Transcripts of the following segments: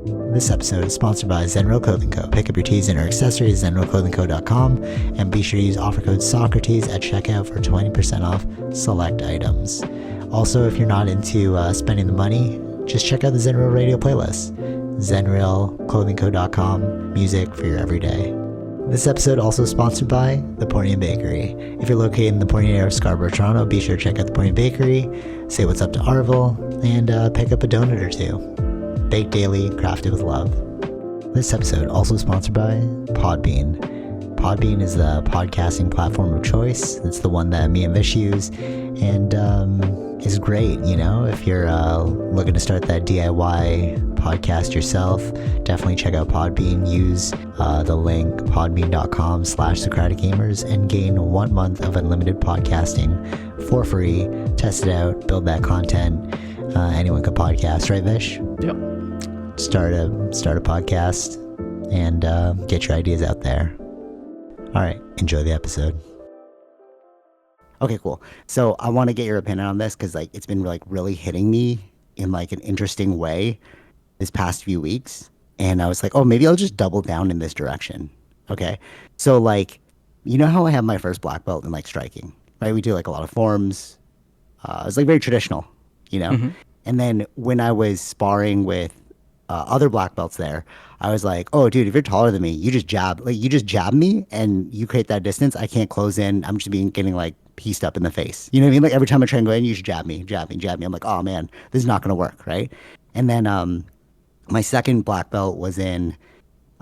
This episode is sponsored by Zenro Clothing Co. Pick up your tees and or accessories at zenroclothingco.com and be sure to use offer code SOCRATES at checkout for 20% off select items. Also, if you're not into spending the money, just check out the Zenro radio playlist. zenroclothingco.com, music for your everyday. This episode also sponsored by The Portian Bakery. If you're located in the Portian area of Scarborough, Toronto, be sure to check out The Portian Bakery, say what's up to Arville, and pick up a donut or two. Baked daily, crafted with love. This episode also sponsored by Podbean. Podbean is the podcasting platform of choice. It's the one that me and Vish use, and is great, you know, if you're looking to start that DIY podcast yourself. Definitely check out Podbean. Use the link podbean.com/SocraticGamers and gain 1 month of unlimited podcasting for free. Test it out, build that content. Anyone could podcast, right, Vish? Yep. Start a podcast and get your ideas out there. All right, enjoy the episode. Okay, cool. So I want to get your opinion on this because like it's been like really hitting me in like an interesting way this past few weeks, and I was like, oh, maybe I'll just double down in this direction. Okay, so like, you know how I have my first black belt in like striking, right? We do like a lot of forms. It's like very traditional, you know. Mm-hmm. And then when I was sparring with other black belts there, I was like, oh, dude, if you're taller than me, you just jab me and you create that distance. I can't close in. I'm just getting like pieced up in the face. You know what I mean? Like every time I try and go in, you should jab me. I'm like, oh man, this is not going to work. Right. And then my second black belt was in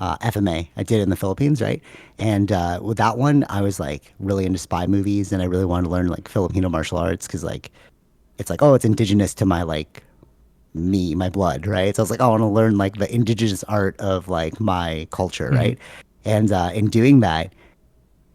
FMA. I did it in the Philippines. Right. And with that one, I was like really into spy movies and I really wanted to learn like Filipino martial arts because like, it's like, oh, it's indigenous to my like my blood, right? So I was like, oh, I want to learn like the indigenous art of like my culture, Mm-hmm. right? And in doing that,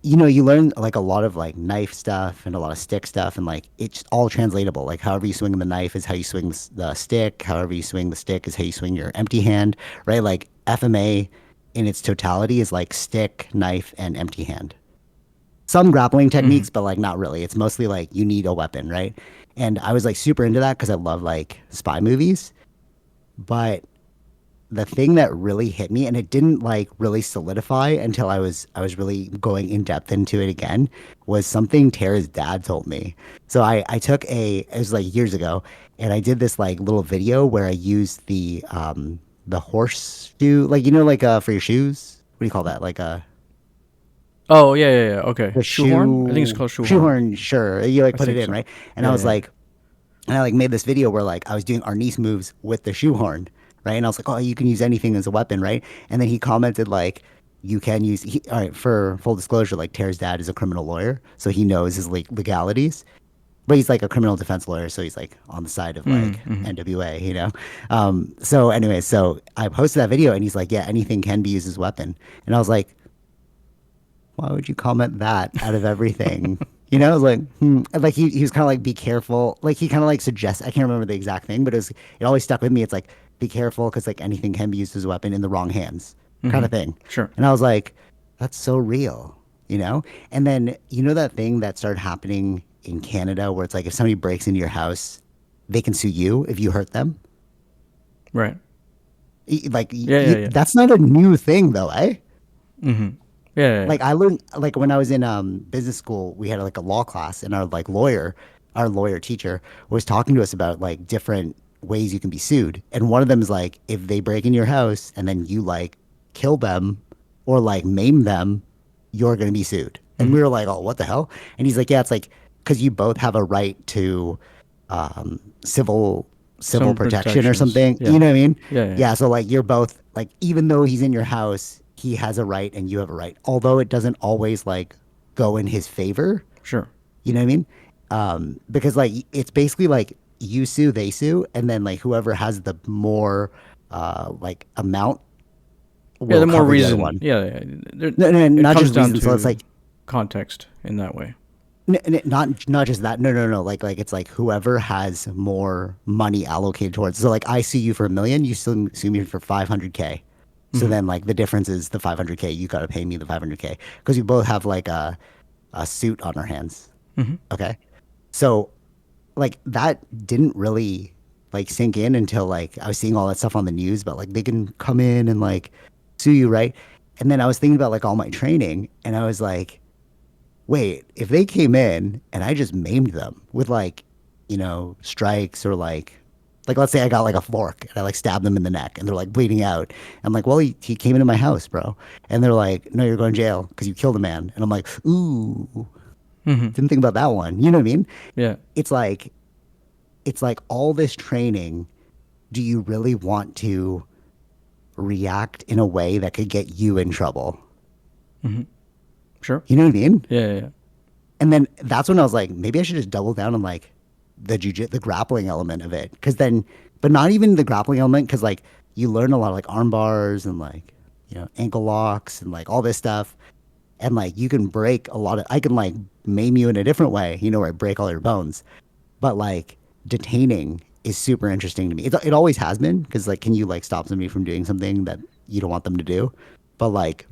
you know, you learn like a lot of like knife stuff and a lot of stick stuff, and like it's all translatable. Like however you swing the knife is how you swing the stick. However you swing the stick is how you swing your empty hand, right? Like FMA in its totality is like stick, knife, and empty hand. Some grappling techniques, but like not really. It's mostly like you need a weapon, right? And I was like super into that because I love like spy movies. But the thing that really hit me, and it didn't like really solidify until I was really going in depth into it again, was something Tara's dad told me. So I took it was like years ago, and I did this like little video where I used the horseshoe, like you know, like for your shoes. What do you call that? Like a Oh, yeah. Okay. the Shoehorn? I think it's called shoehorn. shoehorn, sure. You like I put it think in, so. right? And Yeah, I was yeah. like, and I like made this video where like I was doing Arnis moves with the shoehorn, right? And I was like, oh, you can use anything as a weapon, right? And then he commented like, you can use. All right, for full disclosure, like Tara's dad is a criminal lawyer, so he knows his legalities. But he's like a criminal defense lawyer, so he's like on the side of like NWA, you know. So anyway, so I posted that video, and he's like, yeah, anything can be used as a weapon, and I was like, why would you comment that out of everything? You know, I was like, like he was kind of like, be careful. Like he kind of like suggests, I can't remember the exact thing, but it always stuck with me. It's like, be careful because like anything can be used as a weapon in the wrong hands, kind of thing. Sure. And I was like, that's so real, you know? And then, you know, that thing that started happening in Canada where it's like, if somebody breaks into your house, they can sue you if you hurt them. Right. Like, Yeah. that's not a new thing though, eh? Mm-hmm. Yeah. Like I learned, like when I was in business school, we had like a law class, and our lawyer teacher was talking to us about like different ways you can be sued, and one of them is like if they break in your house and then you like kill them or like maim them, you're gonna be sued. And we were like, oh, what the hell? And he's like, yeah, it's like because you both have a right to civil Some protection or protections. something. Yeah. You know what I mean? Yeah. So like you're both like, even though he's in your house, he has a right and you have a right, although it doesn't always like go in his favor. Sure. You know what I mean? Because like it's basically like you sue, they sue, and then like whoever has the more like amount will The more cover the reason. other one. Yeah. No, It not comes just down reason. So it's to like context in that way. not just that. No. Like it's like whoever has more money allocated towards. So like I sue you for $1 million, you still sue me for 500K. So then like the difference is the 500K. You got to pay me the 500K because we both have like a suit on our hands. Okay. So like that didn't really like sink in until like I was seeing all that stuff on the news about like they can come in and like sue you, right? And then I was thinking about like all my training, and I was like, wait, if they came in and I just maimed them with like, strikes or like let's say I got like a fork and I like stabbed them in the neck and they're like bleeding out. I'm like, well, he came into my house, bro. And they're like, no, you're going to jail because you killed a man. And I'm like, ooh, Mm-hmm. didn't think about that one. You know what I mean? Yeah. It's like all this training. Do you really want to react in a way that could get you in trouble? Mm-hmm. Sure. You know what I mean? Yeah, yeah, yeah. And then that's when I was like, maybe I should just double down on like the grappling element of it. Cause then, but not even the grappling element. Cause like you learn a lot of like arm bars and like, ankle locks and like all this stuff. And like you can break a lot of, I can like maim you in a different way, where I break all your bones. But like detaining is super interesting to me. It always has been. Cause like, can you like stop somebody from doing something that you don't want them to do? But like,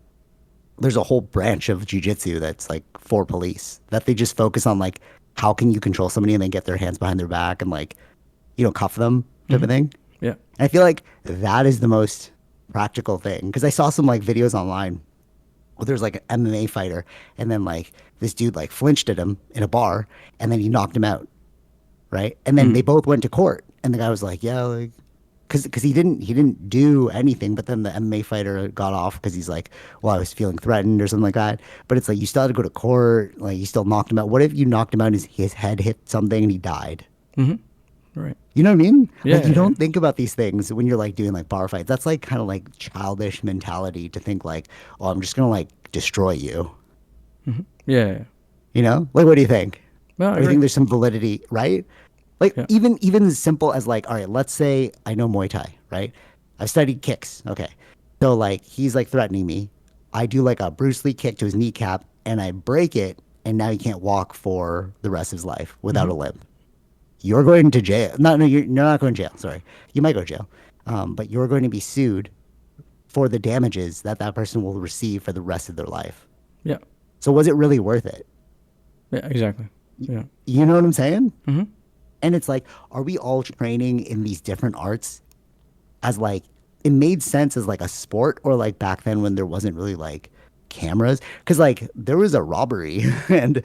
there's a whole branch of jujitsu that's like for police that they just focus on like how can you control somebody and then get their hands behind their back and like cuff them type Mm-hmm. of thing. Yeah. And I feel like that is the most practical thing because I saw some like videos online where there's like an MMA fighter and then like this dude like flinched at him in a bar and then he knocked him out, right? And then Mm-hmm. they both went to court and the guy was like, yeah, like because he didn't do anything, but then the MMA fighter got off because he's like, well, I was feeling threatened or something like that. But it's like you still had to go to court, like you still knocked him out. What if you knocked him out and his head hit something and he died? Mm-hmm. Right. You know what I mean? Yeah, Like you yeah, yeah. don't think about these things when you're like doing like bar fights. That's like kind of like childish mentality to think like, oh, I'm just gonna like destroy you. Mm-hmm. Yeah, yeah, yeah. Like what do you think? No, I Or you agree. think there's some validity, right? Like Yeah. even as simple as like, all right, let's say I know Muay Thai, right? I've studied kicks. Okay. So like he's like threatening me. I do like a Bruce Lee kick to his kneecap and I break it and now he can't walk for the rest of his life without Mm-hmm. a limp. You're going to jail. No, you're not going to jail. Sorry. You might go to jail. But you're going to be sued for the damages that that person will receive for the rest of their life. Yeah. So was it really worth it? Yeah, exactly. Yeah. You know what I'm saying? Mm-hmm. And it's like, are we all training in these different arts as like it made sense as like a sport or like back then when there wasn't really like cameras because like there was a robbery and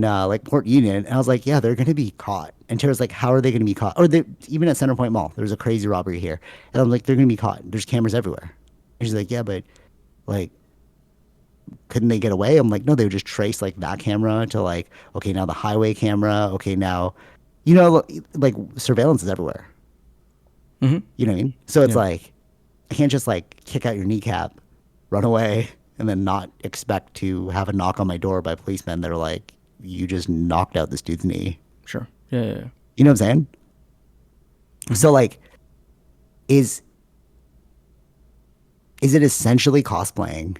like Port Union and I was like yeah they're gonna be caught and Tara's like how are they gonna be caught or even at Center Point Mall there was a crazy robbery here and I'm like they're gonna be caught there's cameras everywhere and she's like yeah but like couldn't they get away I'm like no they would just trace like that camera to like okay now the highway camera okay now like surveillance is everywhere Mm-hmm. you know what I mean so it's Yeah. like I can't just like kick out your kneecap, run away, and then not expect to have a knock on my door by policemen that are like, you just knocked out this dude's knee. Sure. Yeah, yeah, yeah. You know what I'm saying? Mm-hmm. So like, is is it essentially cosplaying?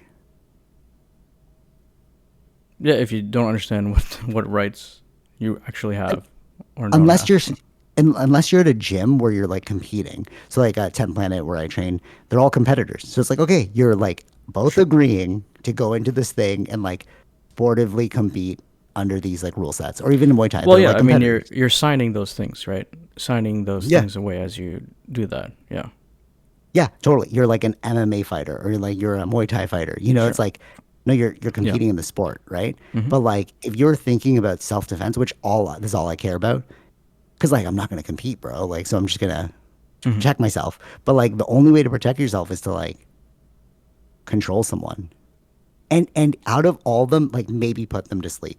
Yeah, if you don't understand what rights you actually have or don't Unless have. you're unless you're at a gym where you're like competing. So like at 10 Planet where I train, they're all competitors. So it's like, okay, you're like both Sure. agreeing to go into this thing and like sportively compete under these like rule sets or even in Muay Thai, Well, they're yeah, like I mean you're competitors. you're signing those things, right? Signing those Yeah. things away as you do that. Yeah. Yeah, totally. You're like an MMA fighter or you're a Muay Thai fighter. It's Sure. like no, you're Yeah. competing in the sport, right? Mm-hmm. But like if you're thinking about self-defense, which all this is all I care about, because like I'm not gonna compete, bro. Like so I'm just gonna Mm-hmm. protect myself. But like the only way to protect yourself is to like control someone. And out of all of them, like maybe put them to sleep.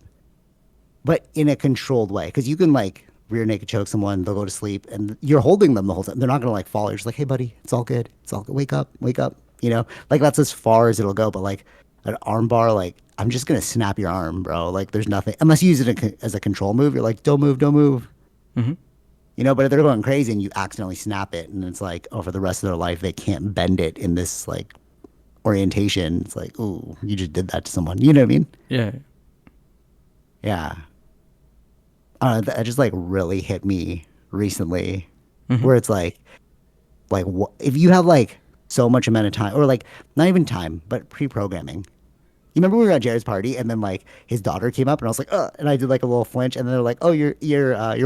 But in a controlled way. Because you can like rear naked choke someone, they'll go to sleep and you're holding them the whole time. They're not gonna like fall. You're just like, hey buddy, it's all good. It's all good. Wake up, wake up. Like that's as far as it'll go. But like an arm bar, like I'm just gonna snap your arm, bro. Like there's nothing unless you use it as a control move. You're like, don't move, don't move. Mm-hmm. But if they're going crazy and you accidentally snap it and it's like, oh, for the rest of their life, they can't bend it in this like orientation. It's like, ooh, you just did that to someone. You know what I mean? Yeah. Yeah. That just like really hit me recently Mm-hmm. where it's like if you have like so much amount of time or like not even time, but pre-programming You remember we were at Jared's party and then like his daughter came up and I was like, and I did like a little flinch and then they're like, oh, your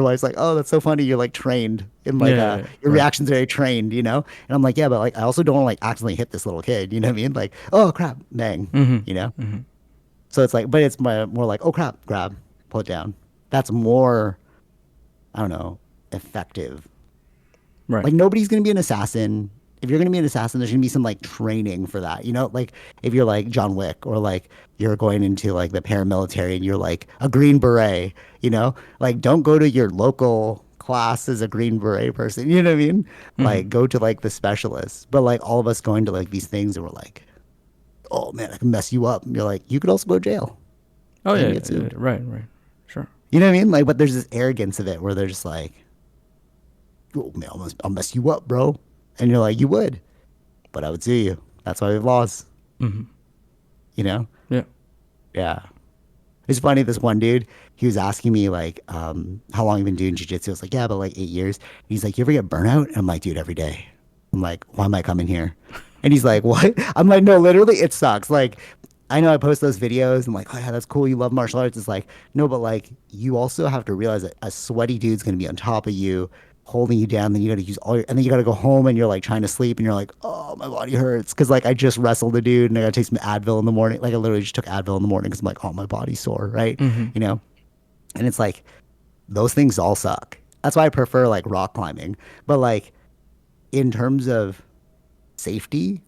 wife's like, oh, that's so funny. You're like trained in Yeah, like yeah, yeah, your right. reaction's very trained, you know? And I'm like, yeah, but like I also don't want to like accidentally hit this little kid, you know what I mean? Like, oh crap, bang, Mm-hmm. you know? Mm-hmm. So it's like, but it's more like, oh crap, grab, pull it down. That's more, I don't know, effective. Right. Like nobody's gonna be an assassin. If you're gonna be an assassin, there's gonna be some like training for that. You know, like if you're like John Wick or like you're going into like the paramilitary and you're like a Green Beret, you know, like don't go to your local class as a Green Beret person. You know what I mean? Mm-hmm. Like go to like the specialists. But like all of us going to like these things and we're like, oh man, I can mess you up. And you're like, you could also go to jail Oh and yeah, get yeah, sued. right, right. Sure. You know what I mean? Like, but there's this arrogance of it where they're just like, oh man, I'll mess you up, bro. And you're like, you would. But I would sue you. That's why we have laws, Mm-hmm. you know? Yeah. Yeah. It's funny, this one dude, he was asking me like, how long you been doing jujitsu? I was like, yeah, about like 8 years. He's like, you ever get burnout? And I'm like, dude, every day. I'm like, why am I coming here? And he's like, what? I'm like, no, literally, it sucks. Like, I know I post those videos and like, oh yeah, that's cool. You love martial arts. It's like, no, but like, you also have to realize that a sweaty dude's gonna be on top of you, holding you down. Then you got to use all your, and then you got to go home and you're like trying to sleep and you're like, oh, my body hurts. Cause like I just wrestled a dude and I got to take some Advil in the morning. Like I literally just took Advil in the morning because I'm like, oh, my body's sore. Right. Mm-hmm. You know? And it's like, those things all suck. That's why I prefer like rock climbing. But like, in terms of safety,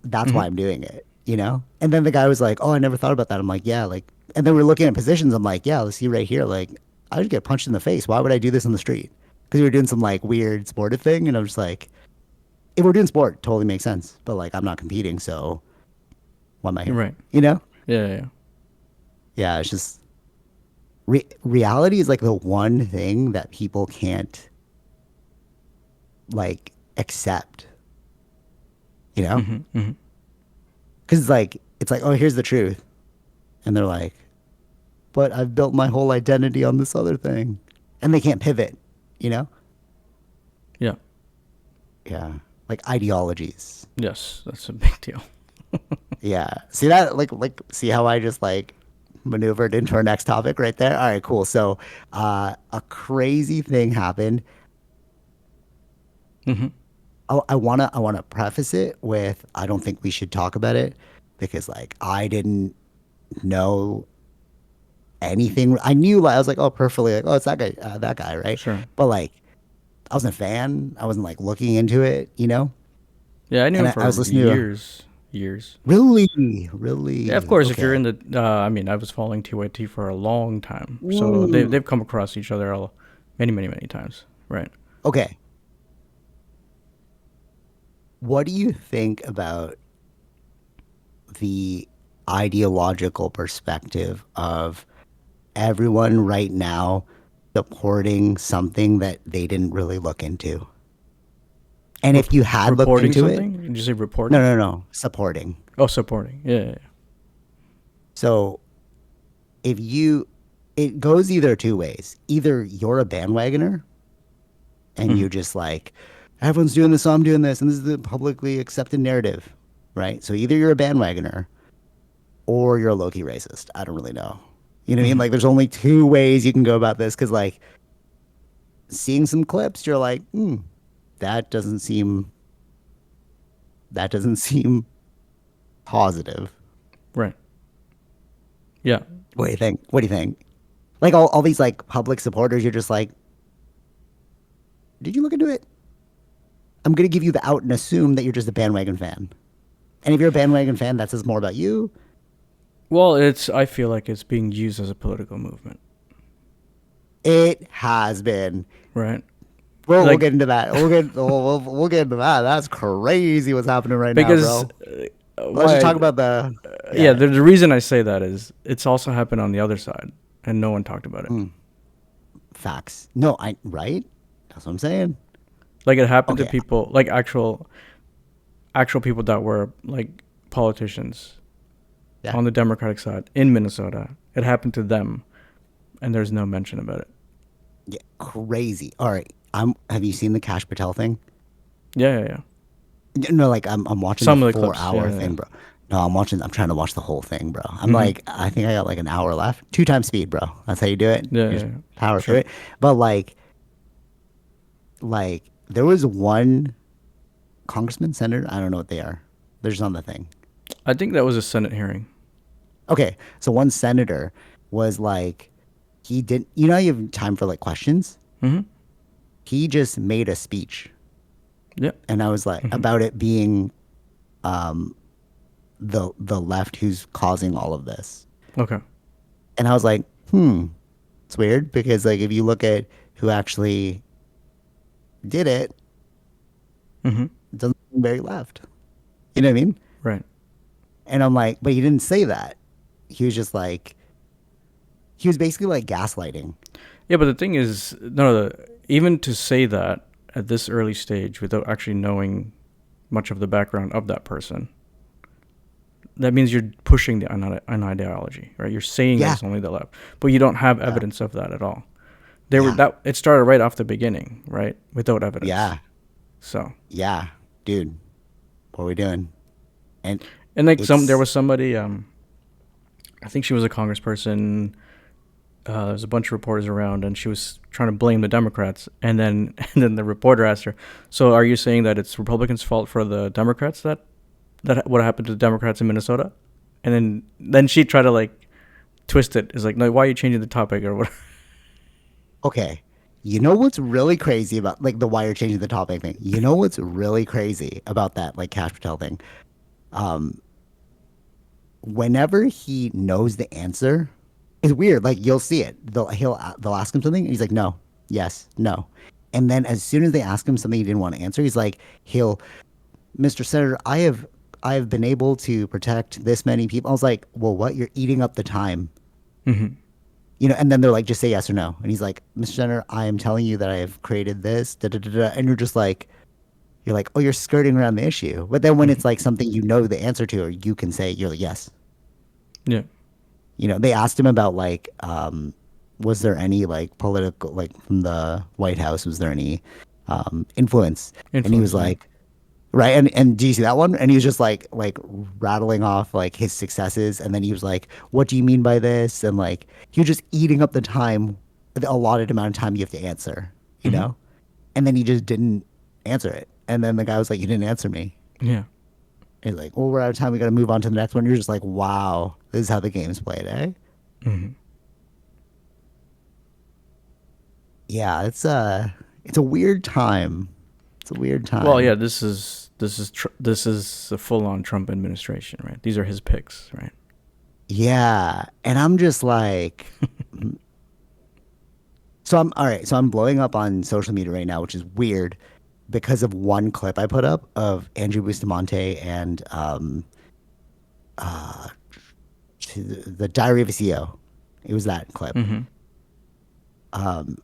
that's Mm-hmm. why I'm doing it, you know? And then the guy was like, oh, I never thought about that. I'm like, yeah, like, and then we're looking at positions. I'm like, yeah, let's see right here. Like, I would get punched in the face. Why would I do this in the street? Because we were doing some like weird sportive thing. And I'm just like, if we're doing sport, totally makes sense. But like, I'm not competing. So why am I here? Right. You know? Yeah, yeah. Yeah, it's just reality is like the one thing that people can't like accept, you know? Mm-hmm. Mm-hmm. Because it's like, oh, here's the truth. And they're like, but I've built my whole identity on this other thing. And they can't pivot, you know? Yeah. Yeah. Like ideologies. Yes, that's a big deal. Yeah. See that? See how I just like maneuvered into our next topic right there? All right, cool. So, a crazy thing happened. Mm-hmm. I wanna preface it with I don't think we should talk about it because like I didn't know anything. I knew like I was like, oh, perfectly like, oh, it's that guy, right? Sure. But like I wasn't a fan. I wasn't like looking into it, you know? Yeah, I knew And him I was for listening to years. Years. really, Yeah, of really course. If you're okay. in the, I mean, I was following TYT for a long time, so Ooh. they've come across each other many, many, many times. Right. Okay. What do you think about the ideological perspective of everyone right now supporting something that they didn't really look into? And if you had looked Reporting into it, something? Did you say no, reporting? no, no, supporting. Oh, supporting. Yeah, yeah, So if you, it goes either two ways. Either you're a bandwagoner yeah. and you're just like, everyone's doing this, so I'm doing this, and this is the publicly accepted narrative, right? So either you're a bandwagoner or you're a low-key racist. I don't really know. You know what I mean? Mm-hmm. Like, there's only two ways you can go about this because, like, seeing some clips, you're like, that doesn't seem that doesn't seem positive. Right. Yeah. What do you think? What do you think? Like all these like public supporters, you're just like, did you look into it? I'm gonna give you the out and assume that you're just a bandwagon fan. And if you're a bandwagon fan, that says more about you. Well, I feel like it's being used as a political movement. It has been. Right. We'll Like, get into that. We'll get into that. That's crazy what's happening right now, because bro. Let's just why? talk about the Yeah, yeah. the reason I say that is it's also happened on the other side, and no one talked about it. Facts. No, I right? That's what I'm saying. Like it happened to Okay. people, like actual people that were like politicians Yeah. on the Democratic side in Minnesota. It happened to them, and there's no mention about it. Yeah. Crazy. All right. Have you seen the Cash Patel thing? Yeah, yeah, yeah. No, like I'm watching the Some of the four clips. Yeah, hour yeah, yeah. thing, bro. No, I'm trying to watch the whole thing, bro. I'm Mm-hmm. like, I think I got like an hour left. Two times speed, bro. That's how you do it. Yeah, You yeah, just yeah. power through Sure. it. But like there was one congressman, senator. I don't know what they are. They're just on the thing. I think that was a Senate hearing. Okay, so one senator was like, he didn't. You know, how you have time for like questions. Mm-hmm. He just made a speech, Yeah. and I was like Mm-hmm. about it being um the left who's causing all of this, Okay. and I was like, it's weird because like if you look at who actually did it, Mm-hmm. it doesn't seem very left. You know what I mean? Right. And I'm like, but he didn't say that. He was just like, he was basically like gaslighting. Yeah, but the thing is, no, even to say that at this early stage without actually knowing much of the background of that person, that means you're pushing an ideology, right? You're saying that Yeah, it's only the left, but you don't have yeah, evidence of that at all. They were yeah, that it started right off the beginning, right, without evidence. yeah, So, yeah, dude, what are we doing? And and like there it's was somebody, I think she was a congressperson. There's a bunch of reporters around, and she was trying to blame the Democrats. And then, and then the reporter asked her, "So, are you saying that it's Republicans' fault for the Democrats that what happened to the Democrats in Minnesota?" And then she tried to like twist it. It's like, no, why are you changing the topic or what? okay. You know what's really crazy about like the wire changing the topic thing? You know what's really crazy about that like Cash Patel thing? Um, Whenever he knows the answer, it's weird. Like you'll see it. They'll ask him something, and he's like, no, yes, no. And then as soon as they ask him something he didn't want to answer, he's like, he'll, Mr. Senator, I have been able to protect this many people. I was like, well, what? You're eating up the time, Mm-hmm. And then they're like, just say yes or no. And he's like, Mr. Senator, I am telling you that I have created this, da da da da. And you're just like, oh, you're skirting around the issue. But then when Mm-hmm. it's like something you know the answer to, or you can say, you're like, yes. Yeah, They asked him about like, was there any like political, like from the White House, was there any influence? And he was influence. Yeah. like, right. And do you see that one? And he was just like rattling off like his successes. And then he was like, what do you mean by this? And like, he was just eating up the time, the allotted amount of time you have to answer, you Mm-hmm. know? And then he just didn't answer it. And then the guy was like, you didn't answer me. Yeah. And he's like, well, we're out of time. We got to move on to the next one. You're just like, wow, this is how the game's played, eh? Mm-hmm. Yeah, it's a weird time. It's a weird Well, time. yeah. This is a full-on Trump administration, right? These are his picks, right? Yeah, and I'm just like, so I'm all right. So I'm blowing up on social media right now, which is weird because of one clip I put up of Andrew Bustamante and uh the Diary of a CEO. It was that clip. Mm-hmm. Um,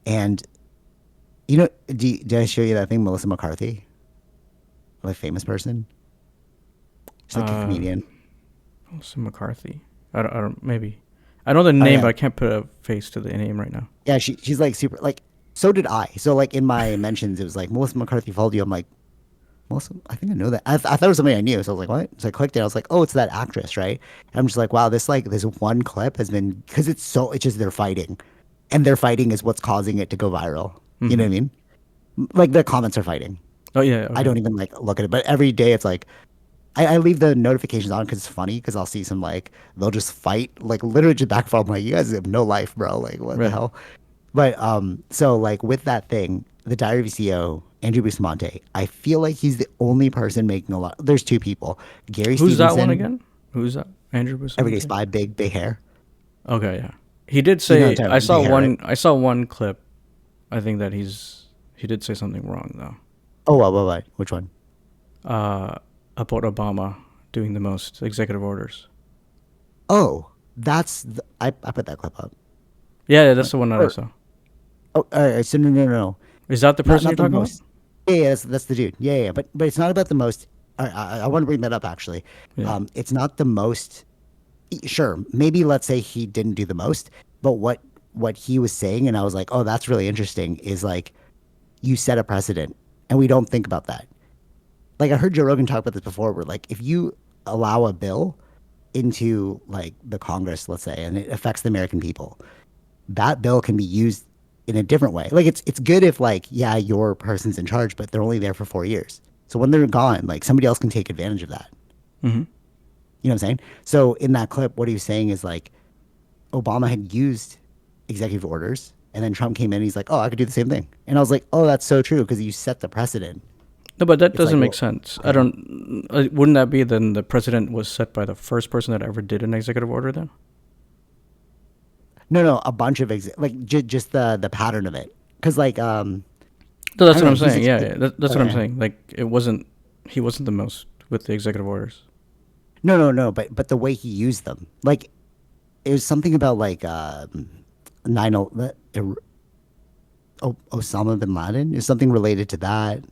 and did I show you that thing, Melissa McCarthy, like famous person? She's like a Uh, comedian. Melissa McCarthy. I don't. Maybe. I know the Oh name, yeah, but I can't put a face to the name right now. yeah. She's like super like. So did I. So like in my mentions, it was like Melissa McCarthy followed you. I'm like, Melissa, I think I know that. I thought it was somebody I knew. So I was like, what? So I clicked it. I was like, oh, it's that actress, right? And I'm just like, wow, this one clip has been because it's just they're fighting, and their fighting is what's causing it to go viral. You know Mm-hmm. what I mean? Like the comments are fighting. Oh yeah. I Okay. don't even like look at it, but every day it's like I leave the notifications on because it's funny because I'll see some like they'll just fight like literally just back and forth. I'm like, you guys have no life, bro. Like what the Right. hell? But so like with that thing, the Diary of a CEO, Andrew Bustamante, I feel like he's the only person making a lot. There's two people, Gary Who's that one Stevenson, again? Who's that? Andrew Everyday Bustamante. Spy, big hair. Okay. Yeah. He did You know what I'm say. talking I about? saw Big hair, right? one. I saw one clip. I think that he did say something wrong though. Oh, what? Which one? Uh, about Obama doing the most executive orders. Oh, I put that clip up. Yeah, that's the one that I Or saw. oh, all right. So no. Is that the Not person not you're the talking about? most. Yeah, that's the dude. Yeah. But it's not about the most. I want to bring that up actually. Yeah. It's not the most. Sure, maybe let's say he didn't do the most, but what he was saying, and I was like, oh, that's really interesting. Is like you set a precedent, and we don't think about that. like I heard Joe Rogan talk about this before, where like if you allow a bill into like the Congress, let's say, and it affects the American people, that bill can be used in a different way. Like it's good if like yeah, your person's in charge, but they're only there for 4 years. So when they're gone, like somebody else can take advantage of that. Hmm. You know what I'm saying? So in that clip, what he was saying is like Obama had used executive orders, and then Trump came in and he's like, "Oh, I could do the same thing." And I was like, "Oh, that's so true because you set the precedent." No, but that It's like, doesn't make well, sense. I okay. don't. Wouldn't that be then the president was set by the first person that ever did an executive order? Then No, no, a bunch of like just the pattern of it, because like no, I that's don't what know, I'm he's saying. Yeah, yeah, that's what I'm okay. saying. Like it wasn't. He wasn't the most with the executive orders. No, no, no, but the way he used them, like it was something about like 9 Osama bin Laden is something related to that.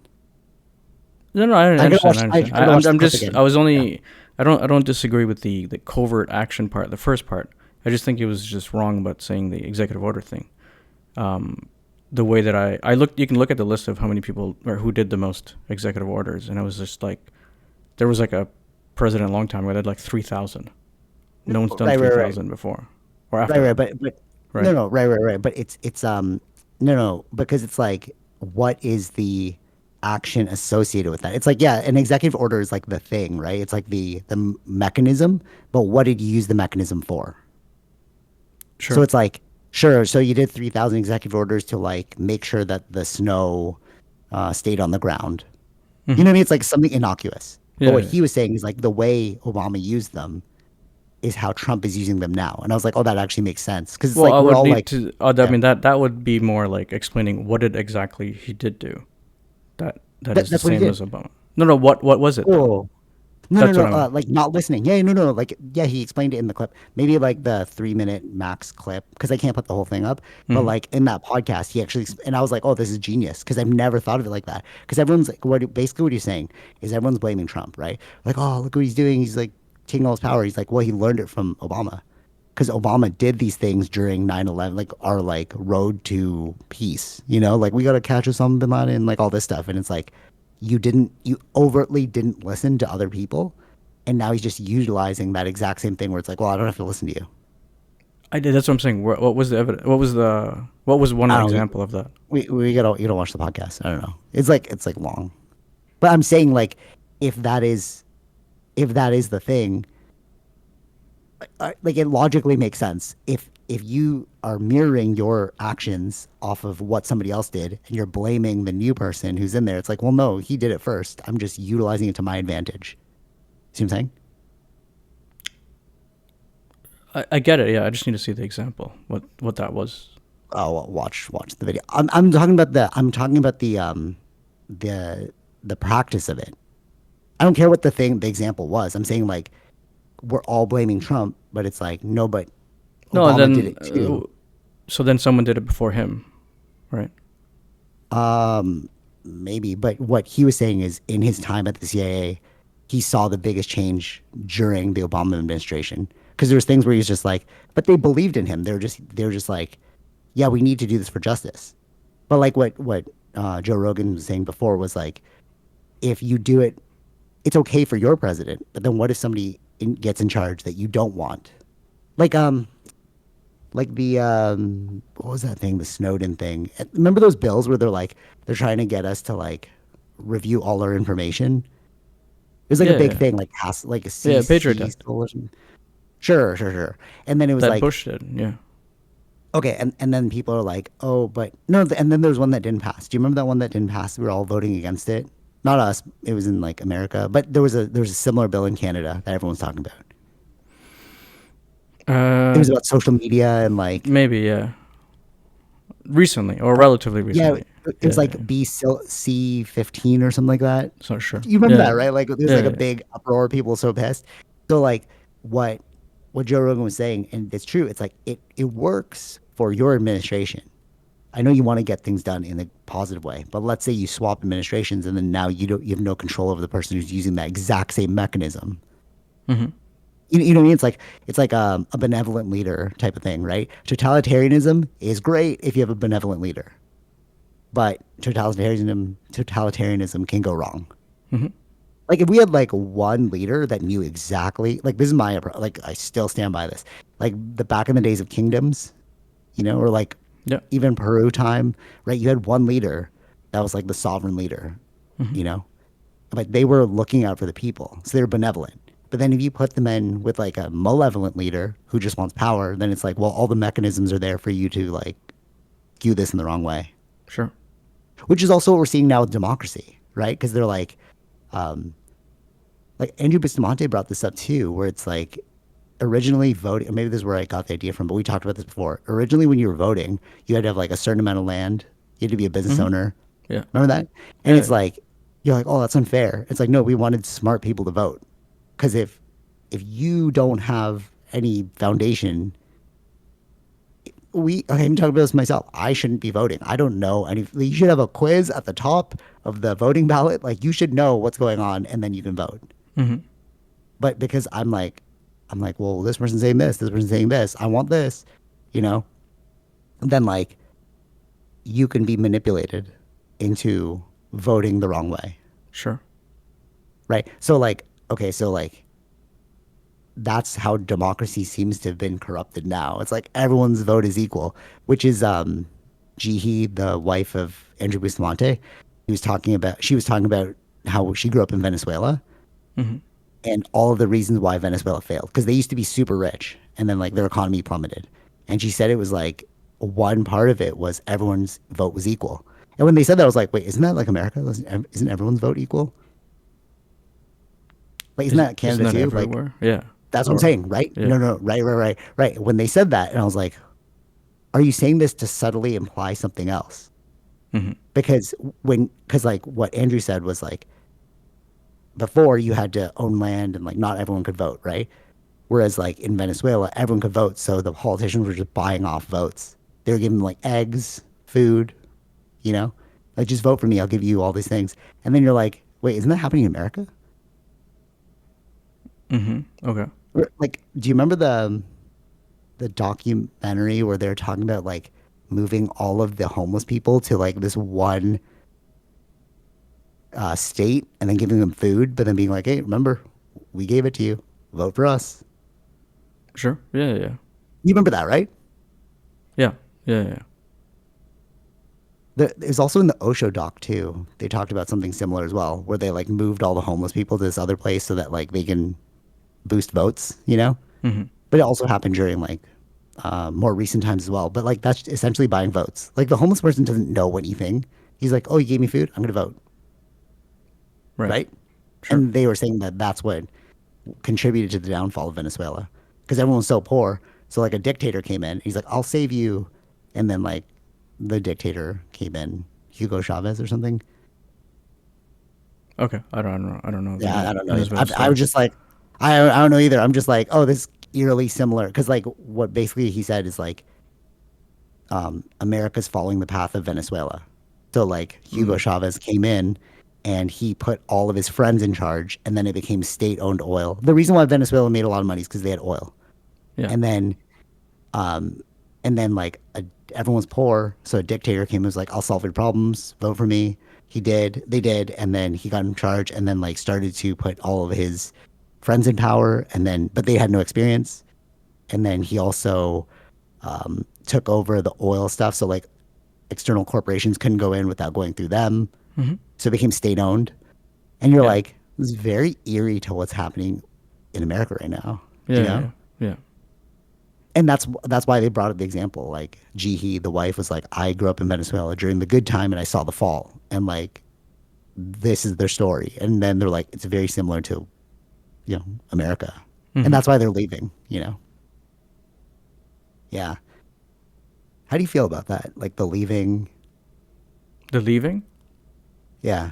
No, no, I I gotta understand. watch. I I understand. gotta watch the I'm clip just. I again. was Yeah. only. I don't disagree with the covert action part, the first part. I just think it was just wrong about saying the executive order thing. Um, the way that I looked, you can look at the list of how many people or who did the most executive orders, and it was just like there was like a president a long time ago that had like 3,000. No, No one's done right, right, right. 3,000 before or Right, after, right, but no, right? no, right, right, right. But it's no, no, because it's like what is the action associated with that? It's like yeah, an executive order is like the thing, right? It's like the mechanism, but what did you use the mechanism for? So Sure. it's like sure, so you did 3,000 executive orders to like make sure that the snow stayed on the ground. You Hmm. know what I mean? It's like something innocuous. But Yeah, what yeah. he was saying is like the way Obama used them is how Trump is using them now. And I was like, oh, that actually makes sense because it's Well, like I we're would all need like, to. I yeah. mean, that would be more like explaining what it exactly he did do. That is the That's what he same did. as Obama. No, no. What was it though? Oh, no, no, That's no. what I mean. Like not listening. Yeah, no, no. Like, yeah, he explained it in the clip. Maybe like the 3 minute max clip because I can't put the whole thing up. But Hmm. like in that podcast, he actually, and I was like, oh, this is genius because I've never thought of it like that. Because everyone's like, basically what he's saying is everyone's blaming Trump, right? Like, oh, look what he's doing. He's like taking all his power. He's like, well, he learned it from Obama because Obama did these things during 9/11, like our like road to peace, like we got to catch Osama bin Laden, like all this stuff. And it's like, you overtly didn't listen to other people. And now he's just utilizing that exact same thing where it's like, well, I don't have to listen to you. I did. That's what I'm saying. What was the evidence? What was the? What was one I don't know. example of that? We gotta, you gotta watch the podcast. I don't know. It's like long, but I'm saying like, if that is, if that is the thing, like it logically makes sense. If you are mirroring your actions off of what somebody else did and you're blaming the new person who's in there, it's like, well, no, he did it first. I'm just utilizing it to my advantage. See what I'm saying? I get it. Yeah, I just need to see the example. What that was. Oh, well, watch the video. I'm talking about the practice of it. I don't care what the example was. I'm saying like we're all blaming Trump, but it's like no, but No, and Obama did then it too. so then someone did it before him, right? Um, maybe, but what he was saying is in his time at the CIA, he saw the biggest change during the Obama administration because there was things where he's just like, but they believed in him. They were just like, yeah, we need to do this for justice. But like what Joe Rogan was saying before was like, if you do it, it's okay for your president. But then what if somebody gets in charge that you don't want? Like the what was that thing? The Snowden thing. Remember those bills where they're trying to get us to like review all our information? It was like a Yeah, big yeah, thing, like has like a yeah. Patriot CC Act or something. Sure, sure, sure. And then it was that like, Bush did. Yeah. okay, and then people are like, oh, but no, and then there's one that didn't pass. Do you remember that one that didn't pass? We were all voting against it. Not us. It was in like America, but there was a similar bill in Canada that everyone's talking about. It Uh, was about social media and like maybe yeah. Recently or uh, relatively yeah, recently. it was Yeah, like yeah. C15 or something like that. It's not sure. You remember Yeah, that, right? Like there's yeah, like a yeah. big uproar, people were so pissed. So like what what Joe Rogan was saying, and it's true. It's like it works for your administration. I know you want to get things done in a positive way, but let's say you swap administrations and then now you have no control over the person who's using that exact same mechanism. Hmm. You know what I mean? It's like a benevolent leader type of thing, right? Totalitarianism is great if you have a benevolent leader, but totalitarianism can go wrong. Hmm. Like if we had like one leader that knew exactly, like this is my approach. Like I still stand by this. Like the back in the days of kingdoms, or like Yeah. even Peru time, right? You had one leader that was like the sovereign leader, Hmm. you know, but they were looking out for the people, so they were benevolent. But then if you put them in with like a malevolent leader who just wants power, then it's like, well, all the mechanisms are there for you to like skew this in the wrong way, Sure. which is also what we're seeing now with democracy, right? Because they're like Andrew Bustamante brought this up too, where it's like originally voting, or maybe this is where I got the idea from, but we talked about this before. Originally, when you were voting, you had to have like a certain amount of land. You had to be a business Hmm. owner. Yeah. Remember that? And Yeah. it's like you're like, oh, that's unfair. It's like no, we wanted smart people to vote because if you don't have any foundation, I'm talking about this myself. I shouldn't be voting. I don't know any. You should have a quiz at the top of the voting ballot. Like you should know what's going on, and then you can vote. Hmm. But because I'm like, well, this person's saying this person's saying this. I want this, you know. Then like you can be manipulated into voting the wrong way, Sure. right? So like, okay, so like that's how democracy seems to have been corrupted now. It's like everyone's vote is equal, which is Jihi, the wife of Andrew Bustamante. She was talking about how she grew up in Venezuela Hmm. and all of the reasons why Venezuela failed because they used to be super rich and then like their economy plummeted. And she said it was like one part of it was everyone's vote was equal. And when they said that, I was like, wait, isn't that like America? Isn't everyone's vote equal? Like, isn't that Isn't Canada that too? Like, everywhere? Yeah. that's what I'm Or saying, right? yeah. No, no, right, right, right, right. When they said that, and I was like, are you saying this to subtly imply something else? Hmm. Because like what Andrew said was like, before you had to own land and like not everyone could vote, right? Whereas like in Venezuela, everyone could vote, so the politicians were just buying off votes. They were giving them like eggs, food, you know, like just vote for me, I'll give you all these things. And then you're like, wait, isn't that happening in America? Hmm. Okay. Like, do you remember the documentary where they're talking about like moving all of the homeless people to like this one state and then giving them food, but then being like, hey, remember, we gave it to you, vote for us. Sure. Yeah. Yeah. You remember that, right? Yeah. Yeah. Yeah. There's also in the Osho doc too. They talked about something similar as well, where they like moved all the homeless people to this other place so that like they can boost votes, you know. Hmm. But it also happened during like more recent times as well. But like that's essentially buying votes. Like the homeless person doesn't know anything. He's like, oh, you gave me food, I'm gonna vote, Right. right? Sure. And they were saying that that's what contributed to the downfall of Venezuela because everyone was so poor. So like a dictator came in. He's like, I'll save you, and then like the dictator came in, Hugo Chavez or something. Okay. I don't know. I don't know Yeah, the I don't know either. Venezuela I story. was just like, I don't know either. I'm just like, oh, this is eerily similar because like what basically he said is like America's following the path of Venezuela. So like Hugo Mm. Chavez came in and he put all of his friends in charge, and then it became state-owned oil. The reason why Venezuela made a lot of money is because they had oil, Yeah. and then um, like everyone's poor, so a dictator came and was like, "I'll solve your problems. Vote for me." He did. They did, and then he got in charge, and then like started to put all of his friends in power, and then but they had no experience, and then he also took over the oil stuff. So like external corporations couldn't go in without going through them, Hmm. so it became state owned. And you're Yeah. like, this is very eerie to what's happening in America right now, you Yeah. know? Yeah. Yeah. And that's why they brought up the example. Like Jihi, the wife, was like, I grew up in Venezuela during the good time and I saw the fall. And like this is their story. And then they're like, it's very similar to, America. And Hmm. that's why they're leaving, you know? Yeah. How do you feel about that? Like the leaving? The leaving. Yeah.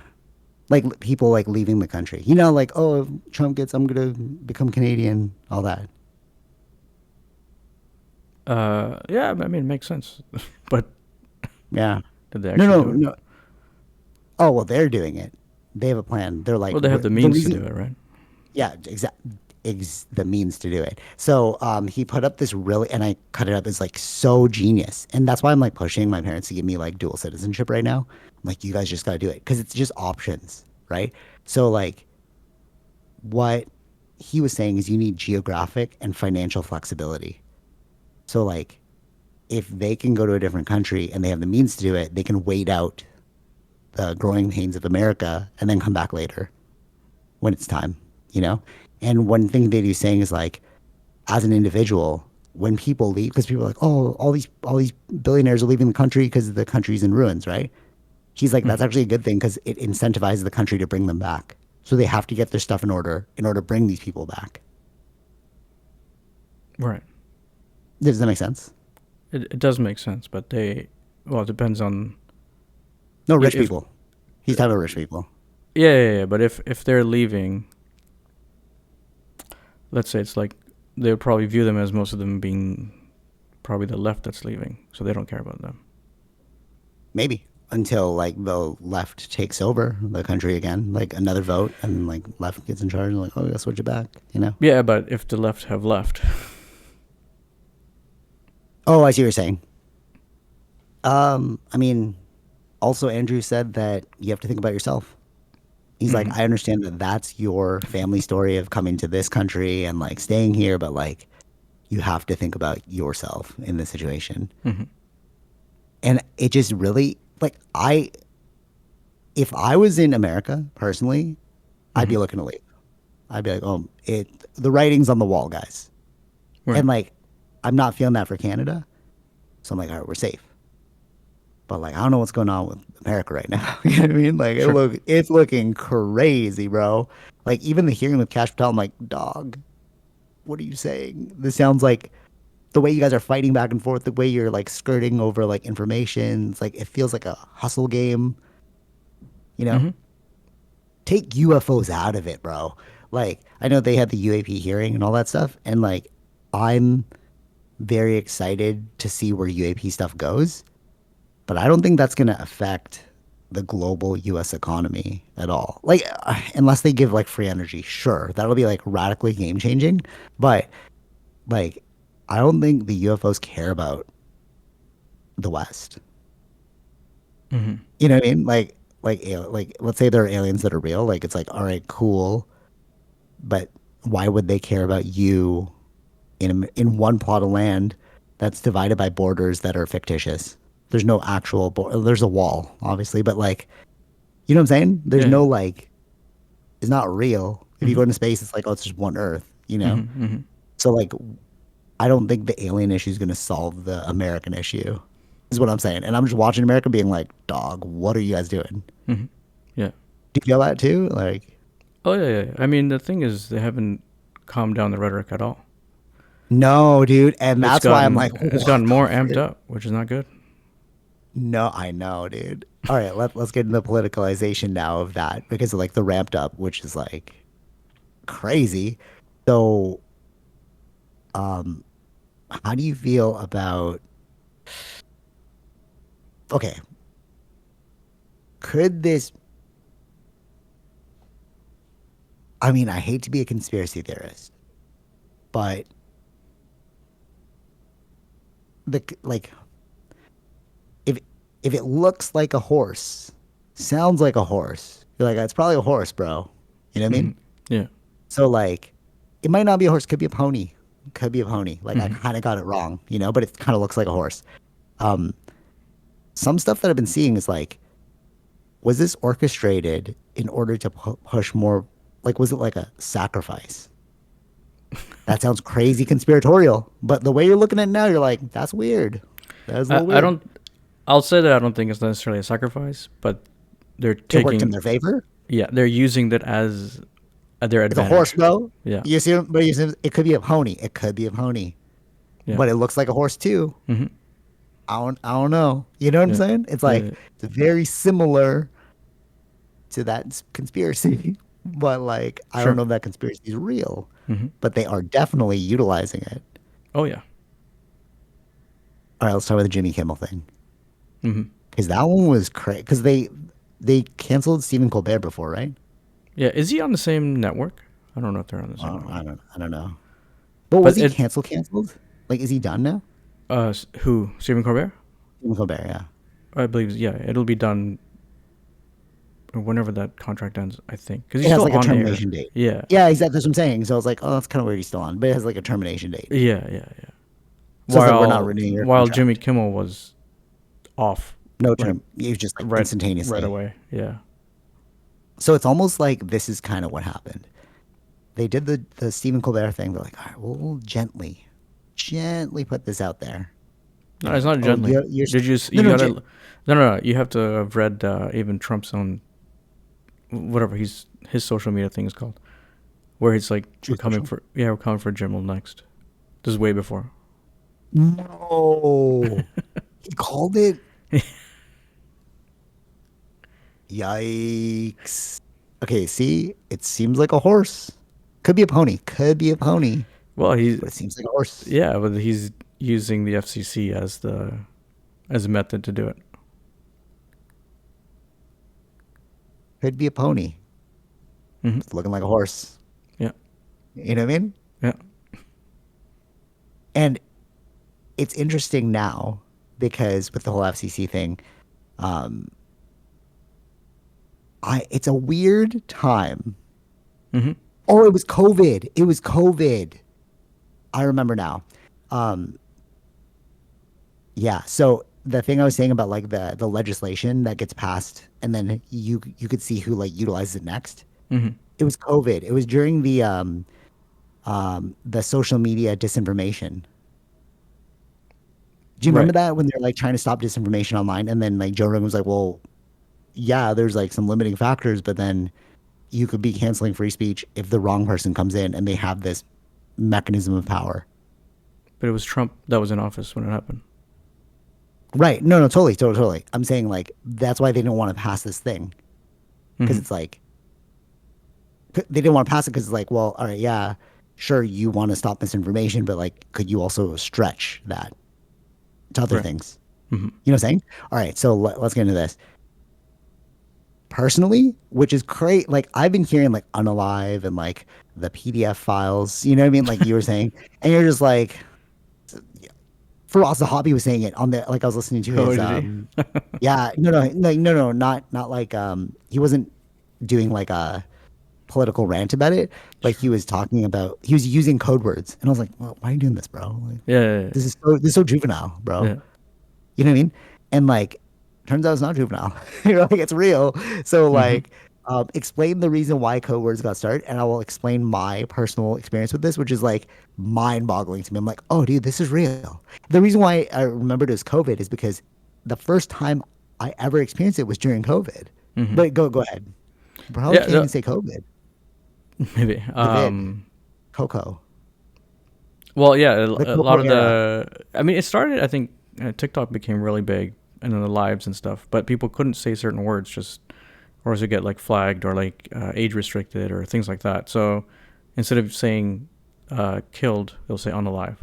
Like people like leaving the country. Like, oh, if Trump gets, I'm gonna become Canadian, all that. Yeah. I mean, it makes sense. But Yeah. did they No, actually no, do it? no. Oh, well, they're doing it. They have a plan. They're like, Well, they have the the means to do reason, it, right? yeah, the means to do it. So he put up this really, and I cut it up. It's like so genius, and that's why I'm like pushing my parents to give me like dual citizenship right now. I'm like, you guys just gotta do it because it's just options, right? So like, what he was saying is you need geographic and financial flexibility. So like if they can go to a different country and they have the means to do it, they can wait out the growing pains of America and then come back later when it's time, you know? And one thing that he's saying is like, as an individual, when people leave, because people are like, oh, all these billionaires are leaving the country because the country's in ruins, right? He's like, that's Mhm. actually a good thing because it incentivizes the country to bring them back. So they have to get their stuff in order to bring these people back. Right. Does that make sense? It does make sense, but well, it depends on No, rich if people. He's talking about rich people. yeah. But if they're leaving, let's say it's like they would probably view them as most of them being probably the left that's leaving, so they don't care about them. Maybe until like the left takes over the country again, like another vote, and like left gets in charge, and like, oh, we gotta switch it back, you know? Yeah, but if the left have left, Oh, I see what you're saying. I mean, also Andrew said that you have to think about yourself. He's like, hmm I understand that that's your family story of coming to this country and like staying here, but like you have to think about yourself in this situation. hmm And it just really like if I was in America personally, I'd hmm be looking to leave. I'd be like, oh, the writing's on the wall, guys. right, And like, I'm not feeling that for Canada, so I'm like, all right, we're safe. But like, I don't know what's going on with America right now. You know what I mean? Like, sure, it's looking crazy, bro. Like even the hearing with Cash Patel, I'm like, dog, what are you saying? This sounds like the way you guys are fighting back and forth, the way you're like skirting over like information. It's like it feels like a hustle game. You know, hmm take UFOs out of it, bro. Like I know they had the UAP hearing and all that stuff, and like I'm very excited to see where UAP stuff goes, but I don't think that's gonna affect the global US economy at all. Like unless they give like free energy, sure, that'll be like radically game changing, but like I don't think the UFOs care about the West. hmm You know what I mean? Like let's say there are aliens that are real, like it's like all right, cool, but why would they care about you in one plot of land that's divided by borders that are fictitious? There's no actual there's a wall, obviously, but like, you know what I'm saying? There's yeah, no like, it's not real. If you hmm go into space, it's like, oh, it's just one Earth, you know? hmm hmm So like, I don't think the alien issue is going to solve the American issue, is what I'm saying. And I'm just watching America being like, dog, what are you guys doing? hmm yeah. Do you feel that too? Like, Oh yeah. I mean, the thing is, they haven't calmed down the rhetoric at all. no, dude. And that's why I'm like, It's what gotten the more amped frick? up, which is not good. No, I know, dude. All right, let's get into the politicalization now of that because of like the ramped up, which is like crazy. So, um, how do you feel about, okay, could this, I mean, I hate to be a conspiracy theorist, but like if if it looks like a horse, sounds like a horse, you're like, it's probably a horse, bro. You know what I hmm mean? Yeah. So like, it might not be a horse, could be a pony. Could be a pony. Like I hmm kind of got it wrong, you know, but it kind of looks like a horse. Um, some stuff that I've been seeing is like, was this orchestrated in order to push more? Like, was it like a sacrifice? That sounds crazy conspiratorial, but the way you're looking at it now, you're like, that's weird. That's a little I weird. don't. I'll say that I don't think it's necessarily a sacrifice, but they're It worked in taking. their favor. Yeah, they're using that as at their It's a horse, advantage. bro. Yeah. You see, but you see, it could be a pony. It could be a pony, Yeah. but it looks like a horse too. hmm I don't know. You know what I'm Yeah. saying? It's Yeah. like Yeah. it's very similar to that conspiracy, but like I don't Sure. know if that conspiracy is real, hmm but they are definitely utilizing it. Oh yeah. All right, let's talk about the Jimmy Kimmel thing hmm because that one was crazy. Because they canceled Stephen Colbert before, right? Yeah. Is he on the same network? I don't know if they're on the same Well, network. I don't know. But was But he it. canceled? Like, is he done now? Who? Stephen Colbert? Stephen Colbert, yeah. I believe. Yeah. It'll be done or whenever that contract ends. I think because It he's has still like a on air. termination date. Yeah, Yeah, exactly. That's what I'm saying. So I was like, oh, that's kind of weird he's still on, but it has like a termination date. yeah, yeah, yeah. So it's like we're not renewing your While Jimmy contract. Kimmel was off, No like term. It was just like right instantaneously. away. Yeah. So it's almost like this is kind of what happened. They did the Stephen Colbert thing. They're like, all right, we'll gently put this out there. You No, it's know, not oh, gently. Did you? no, You no, gotta. No, no, no. You have to have read even Trump's own whatever his social media thing is called, where he's like, Truth Social. we're coming for Jim'll next. This is way before. No, he called it. Yikes. Okay, see, it seems like a horse. Could be a pony. Could be a pony, Well, he's but it seems like a horse. yeah, but he's using the FCC as a method to do it. Could be a pony. Hmm. It's looking like a horse. Yeah, You know what I mean? yeah, And it's interesting now because with the whole FCC thing, um, I it's a weird time. hmm Oh, it was COVID. It was COVID. I remember now. Um, yeah. So the thing I was saying about like the legislation that gets passed, and then you could see who like utilizes it next. hmm It was COVID. It was during the social media disinformation. Do you remember right. that when they're like trying to stop disinformation online, and then like Joe Rogan was like, "Well, yeah, there's like some limiting factors, but then you could be canceling free speech if the wrong person comes in and they have this mechanism of power." But it was Trump that was in office when it happened. Right. No, no, totally, totally, totally. I'm saying like that's why they don't want to pass this thing because Hmm. it's like they didn't want to pass it because it's like, well, all right, yeah, sure, you want to stop misinformation, but like, could you also stretch that to other Right. things? Hmm. You know what I'm saying? All right, so let's get into this. Personally, which is great. Like I've been hearing like unalive and like the PDF files, you know what I mean? Like you were saying, and you're just like, for us, the hobby was saying it on the like I was listening to Oh, his did he? yeah, no, not like he wasn't doing like a political rant about it, but he Sure. was talking about he was using code words, and I was like, well, why are you doing this, bro? Like, Yeah, yeah, this is so juvenile, bro. yeah. You know what I mean? And like, turns out it's not juvenile. You know, like it's real. So Yeah. Hmm. like, explain the reason why code words got started, and I will explain my personal experience with this, which is like mind-boggling to me. I'm like, oh, dude, this is real. The reason why I remembered it as COVID is because the first time I ever experienced it was during COVID. Hmm. But go ahead. Probably Yeah, can't even say COVID. maybe. The vid, Coco, Well, yeah, the a lot Coco of era. the. I mean, it started. I think TikTok became really big, and then the lives and stuff. But people couldn't say certain words, just or else it get like flagged or like age restricted or things like that. So instead of saying killed, they'll say unalive.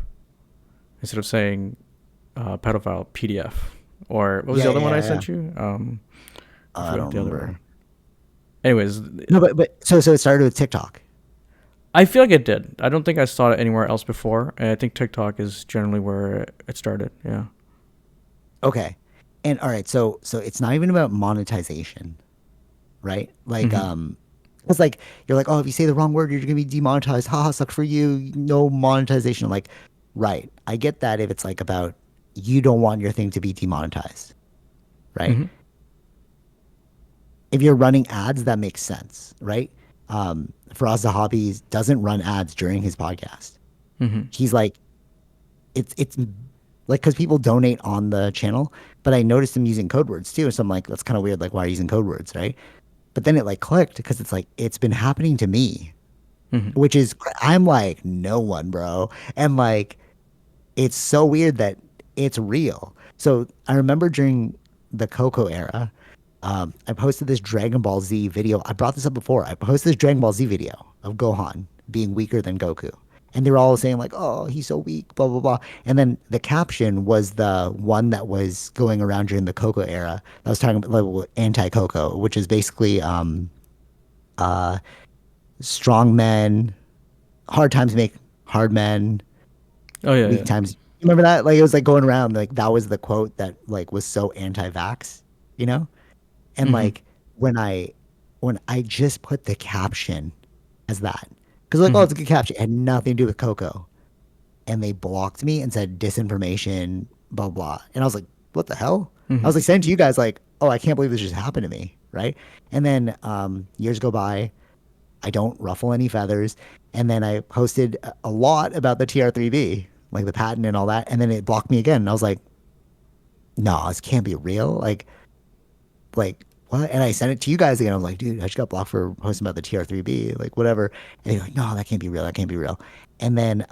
Instead of saying pedophile, PDF. Or what was Yeah, the other one I yeah, yeah. sent you? I I forgot don't the other one. remember. Anyways, No, but so it started with TikTok. I feel like it did. I don't think I saw it anywhere else before. And I think TikTok is generally where it started. Yeah. Okay. And all right, so it's not even about monetization, right? Like Hmm. it's like you're like, "Oh, if you say the wrong word, you're going to be demonetized. Haha, suck for you. No monetization." I'm like, right. I get that if it's like about you don't want your thing to be demonetized, right? Hmm. If you're running ads, that makes sense, right? Faraz the Hobbies doesn't run ads during his podcast. Hmm. He's like, it's like because people donate on the channel, but I noticed him using code words too. So I'm like, that's kind of weird. Like, why are you using code words, right? But then it like clicked because it's like it's been happening to me, Hmm. which is I'm like no one, bro, and like it's so weird that it's real. So I remember during the Coco era, I posted this Dragon Ball Z video. I brought this up before. I posted this Dragon Ball Z video of Gohan being weaker than Goku. And they were all saying like, "Oh, he's so weak," blah blah blah. And then the caption was the one that was going around during the Coco era. That was talking about like, anti-Coco, which is basically uh, strong men, hard times make hard men, Oh, yeah, weak yeah. times. You remember that? Like it was like going around like that was the quote that like was so anti-vax, you know? And Hmm. like when I when I just put the caption as that. Because like, oh, Mm-hmm. it's a good caption. It had nothing to do with Coco. And they blocked me and said disinformation, blah, blah. And I was like, what the hell? I Mm-hmm. was like saying to you guys, like, oh, I can't believe this just happened to me. Right. And then years go by. I don't ruffle any feathers. And then I posted a lot about the TR3B, like the patent and all that. And then it blocked me again. And I was no, this can't be real. Like what? And I sent it to you guys again. I was like, dude, I just got blocked for posting about the TR3B, like whatever. And they're like, no, that can't be real. That can't be real. And then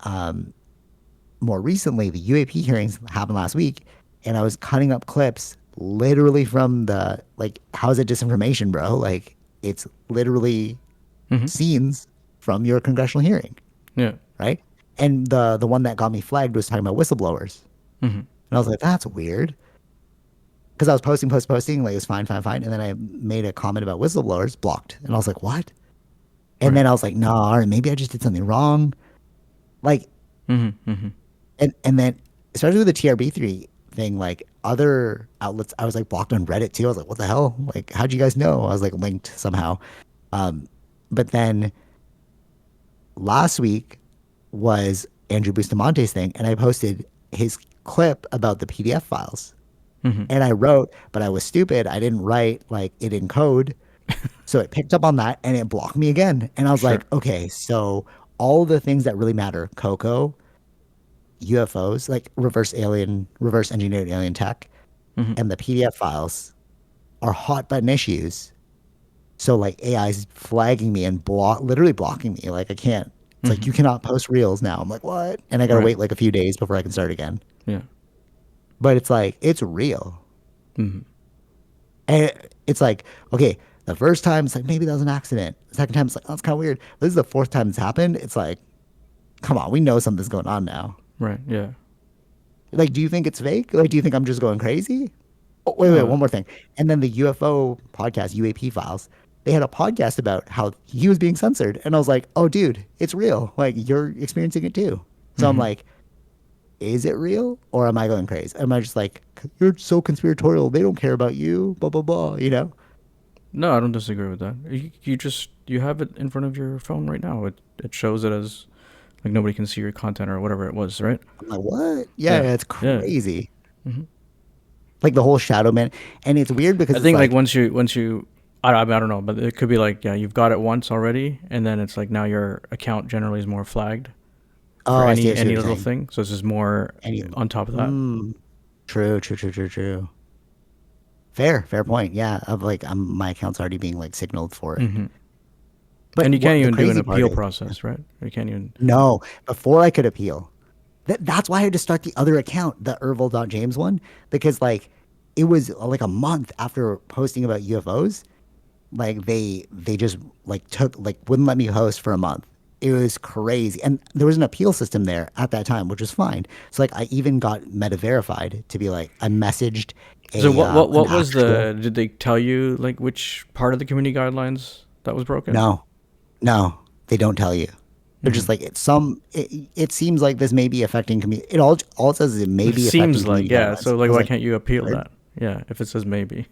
more recently, the UAP hearings happened last week, and I was cutting up clips literally from the like, how is it disinformation, bro? Like, it's literally Mm-hmm. scenes from your congressional hearing, Yeah. right? And the one that got me flagged was talking about whistleblowers, Mm-hmm. and I was like, that's weird. Because I was posting, like it was fine, fine, fine, and then I made a comment about whistleblowers, blocked, and I was like, what? And Right. then I was like, no, all right, maybe I just did something wrong. Like, Mm-hmm. Mm-hmm. and then especially with the TRB3 thing, like other outlets, I was like blocked on Reddit too. I was like, what the hell? Like, how'd you guys know? I was like linked somehow. Um, but then last week was Andrew Bustamante's thing, and I posted his clip about the PDF files. Mm-hmm. And I wrote, but I was stupid. I didn't write like it in code. So it picked up on that and it blocked me again. And I was Sure. like, okay, so all the things that really matter, Coco, UFOs, like reverse engineered alien tech, Mm-hmm. and the PDF files are hot button issues. So like AI is flagging me and literally blocking me. Like I can't. It's like Mm-hmm. you cannot post reels now. I'm like, what? And I gotta Right. wait like a few days before I can start again. Yeah. But it's like it's real. Mm-hmm. And it's like, okay, the first time it's like maybe that was an accident. The second time it's like, oh, it's kind of weird. This is the fourth time it's happened. It's like, come on, we know something's going on now. Right. Yeah. Like, do you think it's fake? Like, do you think I'm just going crazy? Oh, wait, No. one more thing. And then the UFO podcast, UAP files, they had a podcast about how he was being censored. And I was like, oh, dude, it's real. Like, you're experiencing it too. So I'm Mm-hmm. like, is it real? Or am I going crazy? Am I just like, you're so conspiratorial. They don't care about you, blah, blah, blah, you know? No, I don't disagree with that. You just you have it in front of your phone right now. It shows it as like nobody can see your content or whatever it was, right? I'm like, what? Yeah, Yeah. it's Yeah. crazy. Mm-hmm. Like the whole shadow man. And it's weird I because it's think like like, once you I don't know, but it could be like yeah, you've got it once already, and then it's like now your account generally is more flagged for oh, I see what any you're little saying. thing. So it's just more And you, on top of that. mm, true, true, true, true, true. Fair point. Yeah, of like my account's already being like signaled for it. Mm-hmm. But And you can't what the even do an crazy part appeal is, process, right? You can't even. no, before I could appeal, that's why I had to start the other account, the James one, because like it was like a month after posting about UFOs, like they just like took like wouldn't let me host for a month. It was crazy, and there was an appeal system there at that time, which was fine. So like I even got meta verified to be like I messaged So a an what was actual. the? Did they tell you like which part of the community guidelines that was broken? No, no, they don't tell you. They're Mm-hmm. just like it's some. It seems like this may be affecting community. It all it says is it may It be affecting seems like community yeah. guidelines. So I like, was why like, can't you appeal weird. that? Yeah, if it says maybe.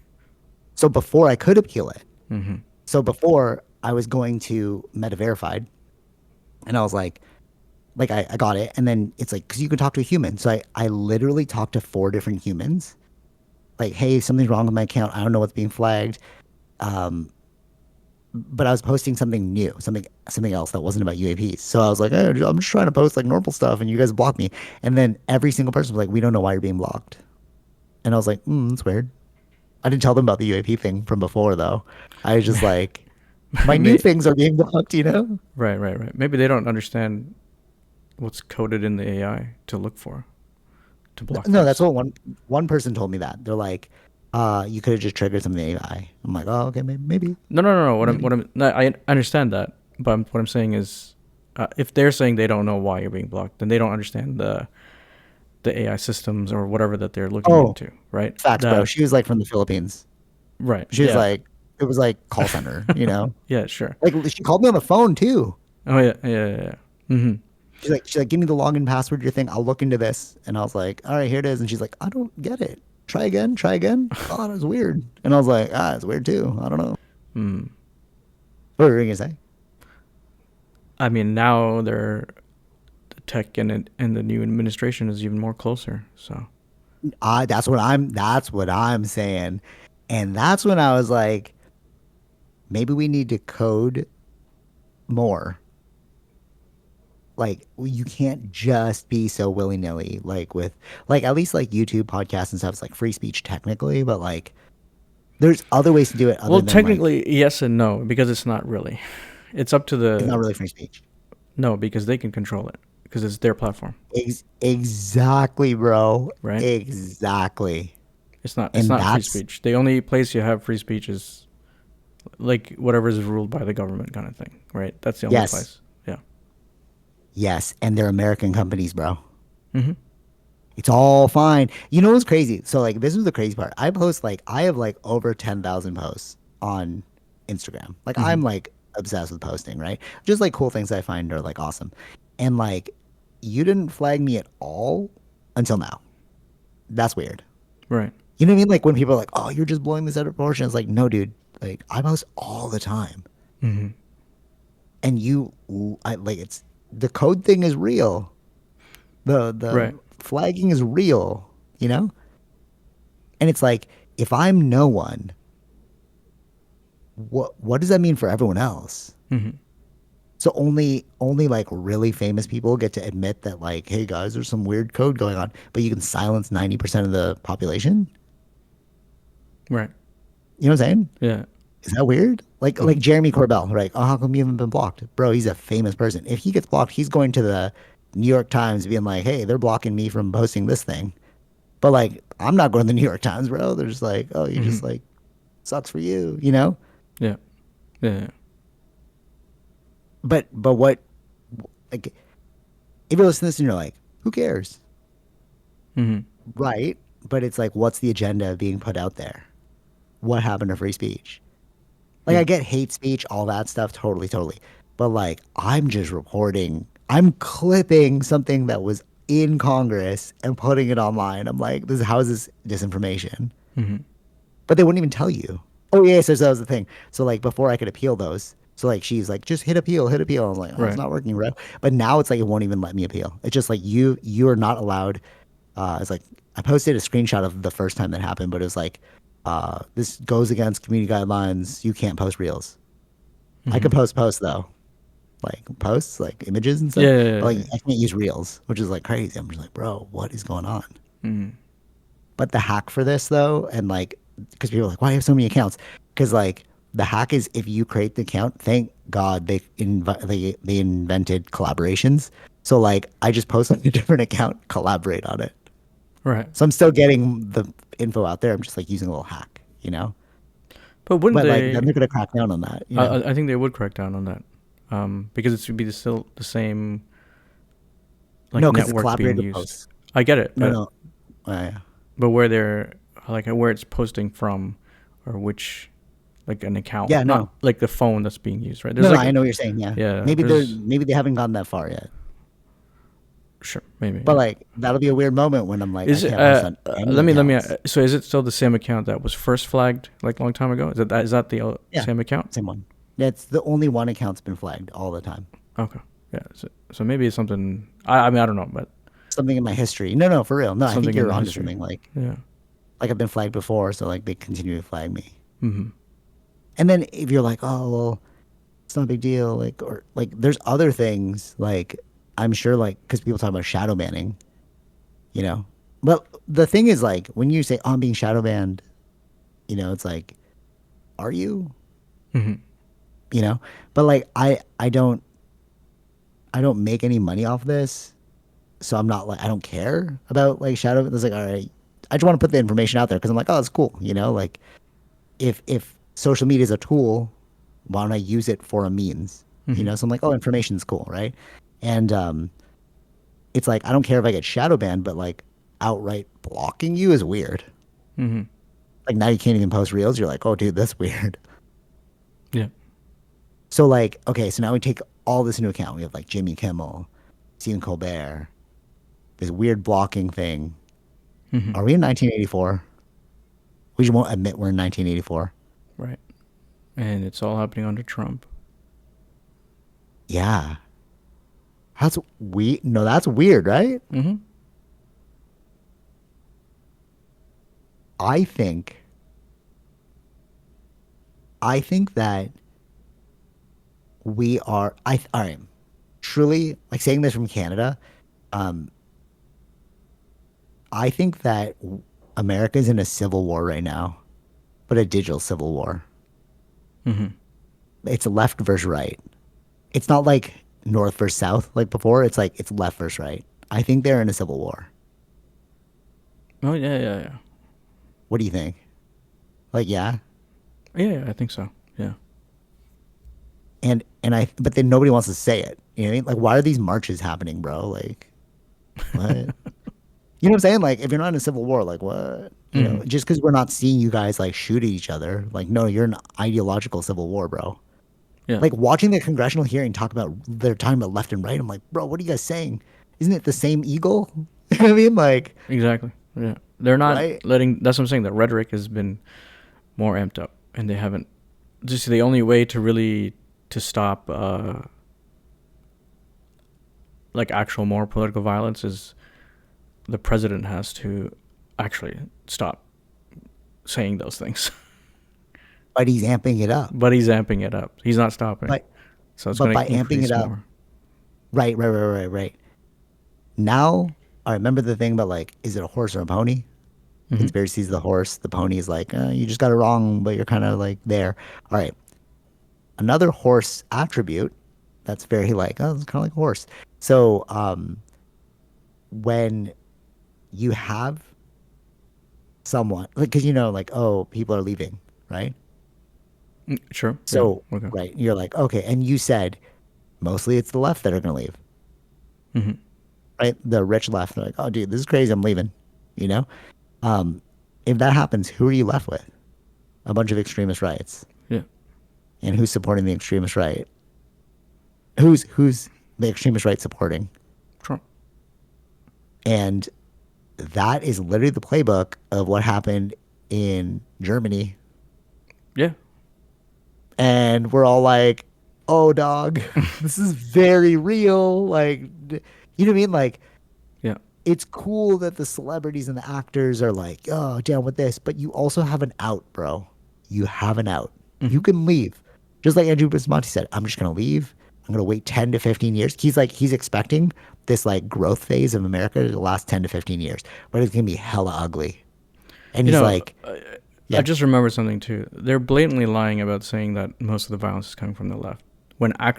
So before I could appeal it, Mm-hmm. so before I was going to meta verified, and I was like I got it, and then it's like because you can talk to a human. So I literally talked to four different humans. Like, hey, something's wrong with my account. I don't know what's being flagged. Um, but I was posting something new, something else that wasn't about UAPs. So I was like, hey, I'm just trying to post like normal stuff, and you guys blocked me. And then every single person was like, we don't know why you're being blocked. And I was like, that's weird. I didn't tell them about the UAP thing from before though. I was just like, my new May- things are being blocked, you know? right, right, right. Maybe they don't understand what's coded in the AI to look for to block No, that's things. what one person told me that. They're like, you could have just triggered some AI. I'm like, oh, okay, maybe, No, no, no, no. maybe. No, I understand that, but what I'm saying is, if they're saying they don't know why you're being blocked, then they don't understand the AI systems or whatever that they're looking Oh, into, right? facts, bro. That She was like from the Philippines. right, She was yeah, like, it was like call center, you know? yeah, sure. Like she called me on the phone too. Oh yeah, yeah, yeah, yeah. Mm-hmm. She's like, give me the login password, your thing. I'll look into this. And I was like, all right, here it is. And she's like, I don't get it. Try again, try again. Oh, that was weird. And I was like, it's weird too. I don't know. Mm. What were you gonna say? I mean, now they're the tech and the new administration is even more closer. So That's what I'm saying. And that's when I was like, maybe we need to code more. Like you can't just be so willy-nilly, like with like at least like YouTube podcasts and stuff. It's like free speech technically, but like there's other ways to do it well, other than like technically yes and no because it's not really. It's up to it's not the really free speech. no because they can control it because it's their platform, Exactly, bro. right? Exactly. It's And not free that's speech. The only place you have free speech is like whatever is ruled by the government kind of thing, right? That's the only yes, place. Yeah. yes, and they're American companies, bro. Mm-hmm. It's all fine. You know what's crazy? So like this was the crazy part. I have like over 10,000 posts on Instagram. Like Mm-hmm. I'm like obsessed with posting, right? Just like cool things I find are like awesome. And like you didn't flag me at all until now. That's weird. Right. You know what I mean? Like when people are like, "Oh, you're just blowing this out of proportion." It's like, "No, dude. Like I post all the time." Mm-hmm. And I like it's the code thing is real. The Right. flagging is real, you know? And it's like, if I'm no one, what does that mean for everyone else? Mm-hmm. So only like really famous people get to admit that like, hey guys, there's some weird code going on, but you can silence 90% of the population. Right. You know what I'm saying? Yeah. Is that weird? Like Mm-hmm. Jeremy Corbell, right? Oh, how come you haven't been blocked? Bro, he's a famous person. If he gets blocked, he's going to the New York Times being like, hey, they're blocking me from posting this thing. But like, I'm not going to the New York Times, bro. They're just like, oh, you Mm-hmm. just like sucks for you, you know? Yeah. Yeah. But what like if you're listening to this and you're like, who cares? Mm-hmm. Right. But it's like, what's the agenda being put out there? What happened to free speech? Like, Yeah. I get hate speech, all that stuff, totally, totally. But like, I'm just reporting, I'm clipping something that was in Congress and putting it online. I'm like, this how is this disinformation? Mm-hmm. But they wouldn't even tell you. Oh yeah, so that was the thing. So like before I could appeal those. So like she's like, just hit appeal, hit appeal. I'm like, oh, it's Right. not working, bro. But now it's like it won't even let me appeal. It's just like you are not allowed. It's like I posted a screenshot of the first time that happened, but it was like, this goes against community guidelines. You can't post reels. I Mm-hmm. could post though, like posts, like images and stuff. Yeah. Yeah. But Yeah. like Yeah. I can't use reels, which is like crazy. I'm just like, bro, what is going on? Mm-hmm. But the hack for this though, and like, because people are like, why do you have so many accounts? Because like the hack is if you create the account, thank God they invented collaborations. So like I just post on a different account, collaborate on it. Right. So I'm still getting the info out there. I'm just like using a little hack, you know. But wouldn't But like then they? they're gonna crack down on that, you know. I think they would crack down on that, because it should be still the same like No, because it's network being collaborative used. posts. I get it, No, no. Yeah. but where they're like where it's posting from, or which like an account, Yeah, not no. like the phone that's being used, right? No, There's no, like I know what you're saying. Yeah. yeah, Maybe there's they haven't gone that far yet. sure maybe But yeah. like that'll be a weird moment when I'm like, I Is it? can't post on any Let me. accounts. So is it still the same account that was first flagged like a long time ago? Is that the Yeah, same account? same one. That's the only one account's been flagged all the time. Okay, yeah. So maybe it's something. I mean I don't know, but Something in my history. No, no, for real. No, I think something in you're the onto history. something. Yeah. Like I've been flagged before, so like they continue to flag me. Mm-hmm. And then if you're like, oh well, it's not a big deal, like or like there's other things like I'm sure like because people talk about shadow banning, you know. But the thing is like when you say oh, I'm being shadow banned, you know, it's like, are you? Mm-hmm. You know? But like I don't make any money off this, so I'm not like I don't care about like shadow. It's like all right, I just want to put the information out there because I'm like oh it's cool, you know, like if social media is a tool, why don't I use it for a means? You Mm-hmm. know, so I'm like, oh, information's cool, right? And it's like I don't care if I get shadow banned, but like outright blocking you is weird. Mm-hmm. Like now you can't even post reels. You're like, oh, dude, that's weird. Yeah. So like, okay, so now we take all this into account. We have like Jimmy Kimmel, Stephen Colbert, this weird blocking thing. Mm-hmm. Are we in 1984? We just won't admit we're in 1984. Right. And it's all happening under Trump. Yeah. That's we no, that's weird, right? Mm-hmm. I think I think that we are all right. Truly, like saying this from Canada, um, I think that America's in a civil war right now, but a digital civil war. Mm-hmm. It's left versus right. It's not like north versus south like before. It's like it's left versus right. I think they're in a civil war. Oh yeah, yeah, yeah, What do you think? Like, yeah. yeah, yeah. I think so. Yeah. And I but then nobody wants to say it. You know what I mean? Like, why are these marches happening, bro? Like, what? You know what I'm saying? Like, if you're not in a civil war, like what? You know, Mm-hmm. just because we're not seeing you guys like shoot at each other, like, no, you're in an ideological civil war, bro. Yeah. Like watching the congressional hearing talk about they're talking about left and right. I'm like, bro, what are you guys saying? Isn't it the same eagle? You know what I mean? Like, Exactly. Yeah. They're not right? letting. That's what I'm saying. The rhetoric has been more amped up, and they haven't. Just the only way to really to stop like actual more political violence is the president has to actually stop saying those things. But he's amping it up. But he's amping it up. He's not stopping. But So it's but going by to amping it increase up, more. right. Now I remember the thing about like, is it a horse or a pony? Hmm. Conspiracy's the horse. The pony is like, you just got it wrong, but you're kind of like there. All right. Another horse attribute that's very like, oh, it's kind of like a horse. So when you have someone, like, because you know, like, oh, people are leaving, right? Sure. Yeah. So, Okay. right, you're like, okay, and you said mostly it's the left that are going to leave, Hmm. right? The rich left, they're like, oh, dude, this is crazy, I'm leaving, you know? Um, if that happens, who are you left with? A bunch of extremist rights. Yeah. And who's supporting the extremist right? Who's the extremist right supporting? Trump. And that is literally the playbook of what happened in Germany. Yeah. And we're all like, oh, dog, this is very real. Like, you know what I mean? Like, Yeah. it's cool that the celebrities and the actors are like, oh, down with this, but you also have an out, bro. You have an out. You Hmm. can leave. Just like Andrew Bustamante said, I'm just going to leave. I'm going to wait 10 to 15 years. He's like, he's expecting this like growth phase of America to last 10 to 15 years, but it's going to be hella ugly. And You he's know, like, I yeah, just remembered something too. They're blatantly lying about saying that most of the violence is coming from the left, when I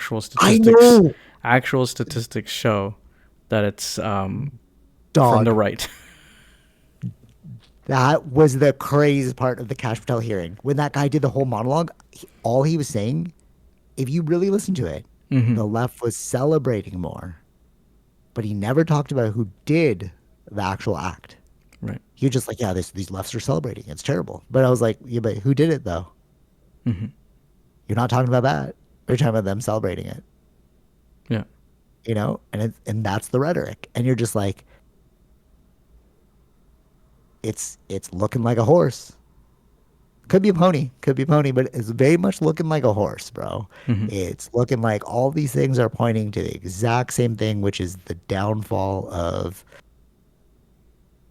know, actual statistics show that it's from the dog. right. That was the craziest part of the Cash Patel hearing. When that guy did the whole monologue, all he was saying, if you really listen to it, Hmm. the left was celebrating more, but he never talked about who did the actual act. Right. He was just like, yeah, these lefts are celebrating. It's terrible. But I was like, yeah, but who did it though? Hmm. You're not talking about that. You're talking about them celebrating it, Yeah. you know? And that's the rhetoric. And you're just like, it's looking like a horse. Could be a pony, but it's very much looking like a horse, bro. Hmm. It's looking like all these things are pointing to the exact same thing, which is the downfall of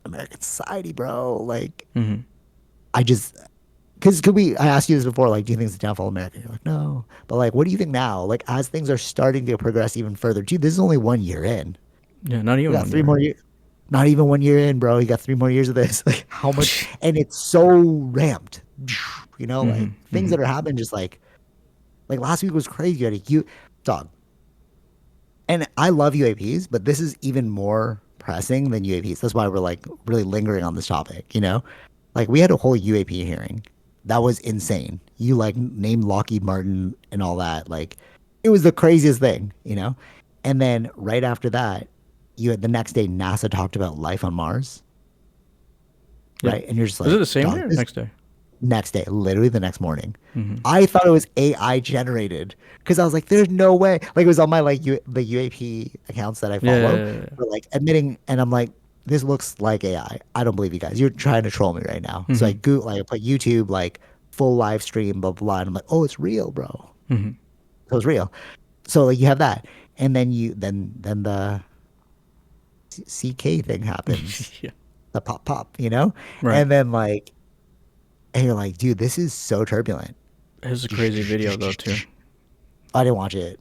American society, bro. Like, Hmm. I just, because could we, I asked you this before, like, do you think it's the downfall of America? You're like, no. But, like, what do you think now? Like, as things are starting to progress even further, dude, this is only 1 year in. Yeah. Not We even got one three year. more years. Not even 1 year in, bro. You got 3 more years of this. Like, how much? And it's so ramped, you know, Hmm. like things Hmm. that are happening just like last week was crazy. You had a dog. And I love UAPs, but this is even more pressing than UAPs. That's why we're like really lingering on this topic, you know? Like we had a whole UAP hearing. That was insane. You like named Lockheed Martin and all that. Like it was the craziest thing, you know? And then right after that, you had the next day NASA talked about life on Mars, Yeah. right? And you're just Was it like, the same day dog, or this next day? next day, literally the next morning. Hmm. I thought it was AI generated because I was like, "There's no way!" Like it was on my like the UAP accounts that I Yeah. follow, Yeah, yeah, for like admitting, and I'm like, "This looks like AI. I don't believe you guys. You're trying to troll me right now." yeah. So I Hmm. like I put YouTube like full live stream, blah blah, blah, and I'm like, "Oh, it's real, bro. Hmm. So it's real." So like you have that, and then then the CK thing happens, Yeah. the pop pop, you know, Right. and then like, and you're like, dude, this is so turbulent. It was a crazy video though too. I didn't watch it.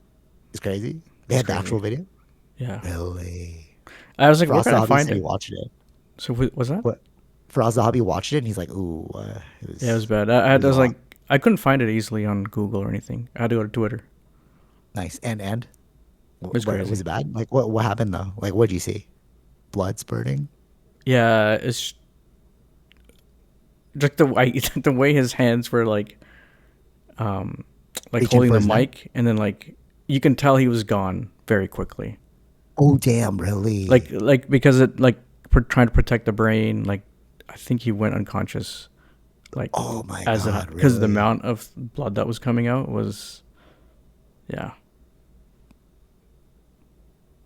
It's crazy. They It's had the crazy. actual video. Yeah. Really? I was like, where Frost can the I Hobby find said he it? watched it. So was that? What? Frost the Hobby watched it, and he's like, "Ooh, Yeah, it was bad. I it had, was I a was lot." like, I couldn't find it easily on Google or anything. I had to go to Twitter. Nice. And It was what was crazy. it bad? Like what happened though? Like what'd you see? Blood spurting? Yeah, it's like the way the way his hands were um like Reaching holding for the his neck? mic, and then like you can tell he was gone very quickly. Oh damn, really? Like because it like trying to protect the brain. Like I think he went unconscious. Like Oh my as it God, because the really? amount of blood that was coming out was yeah.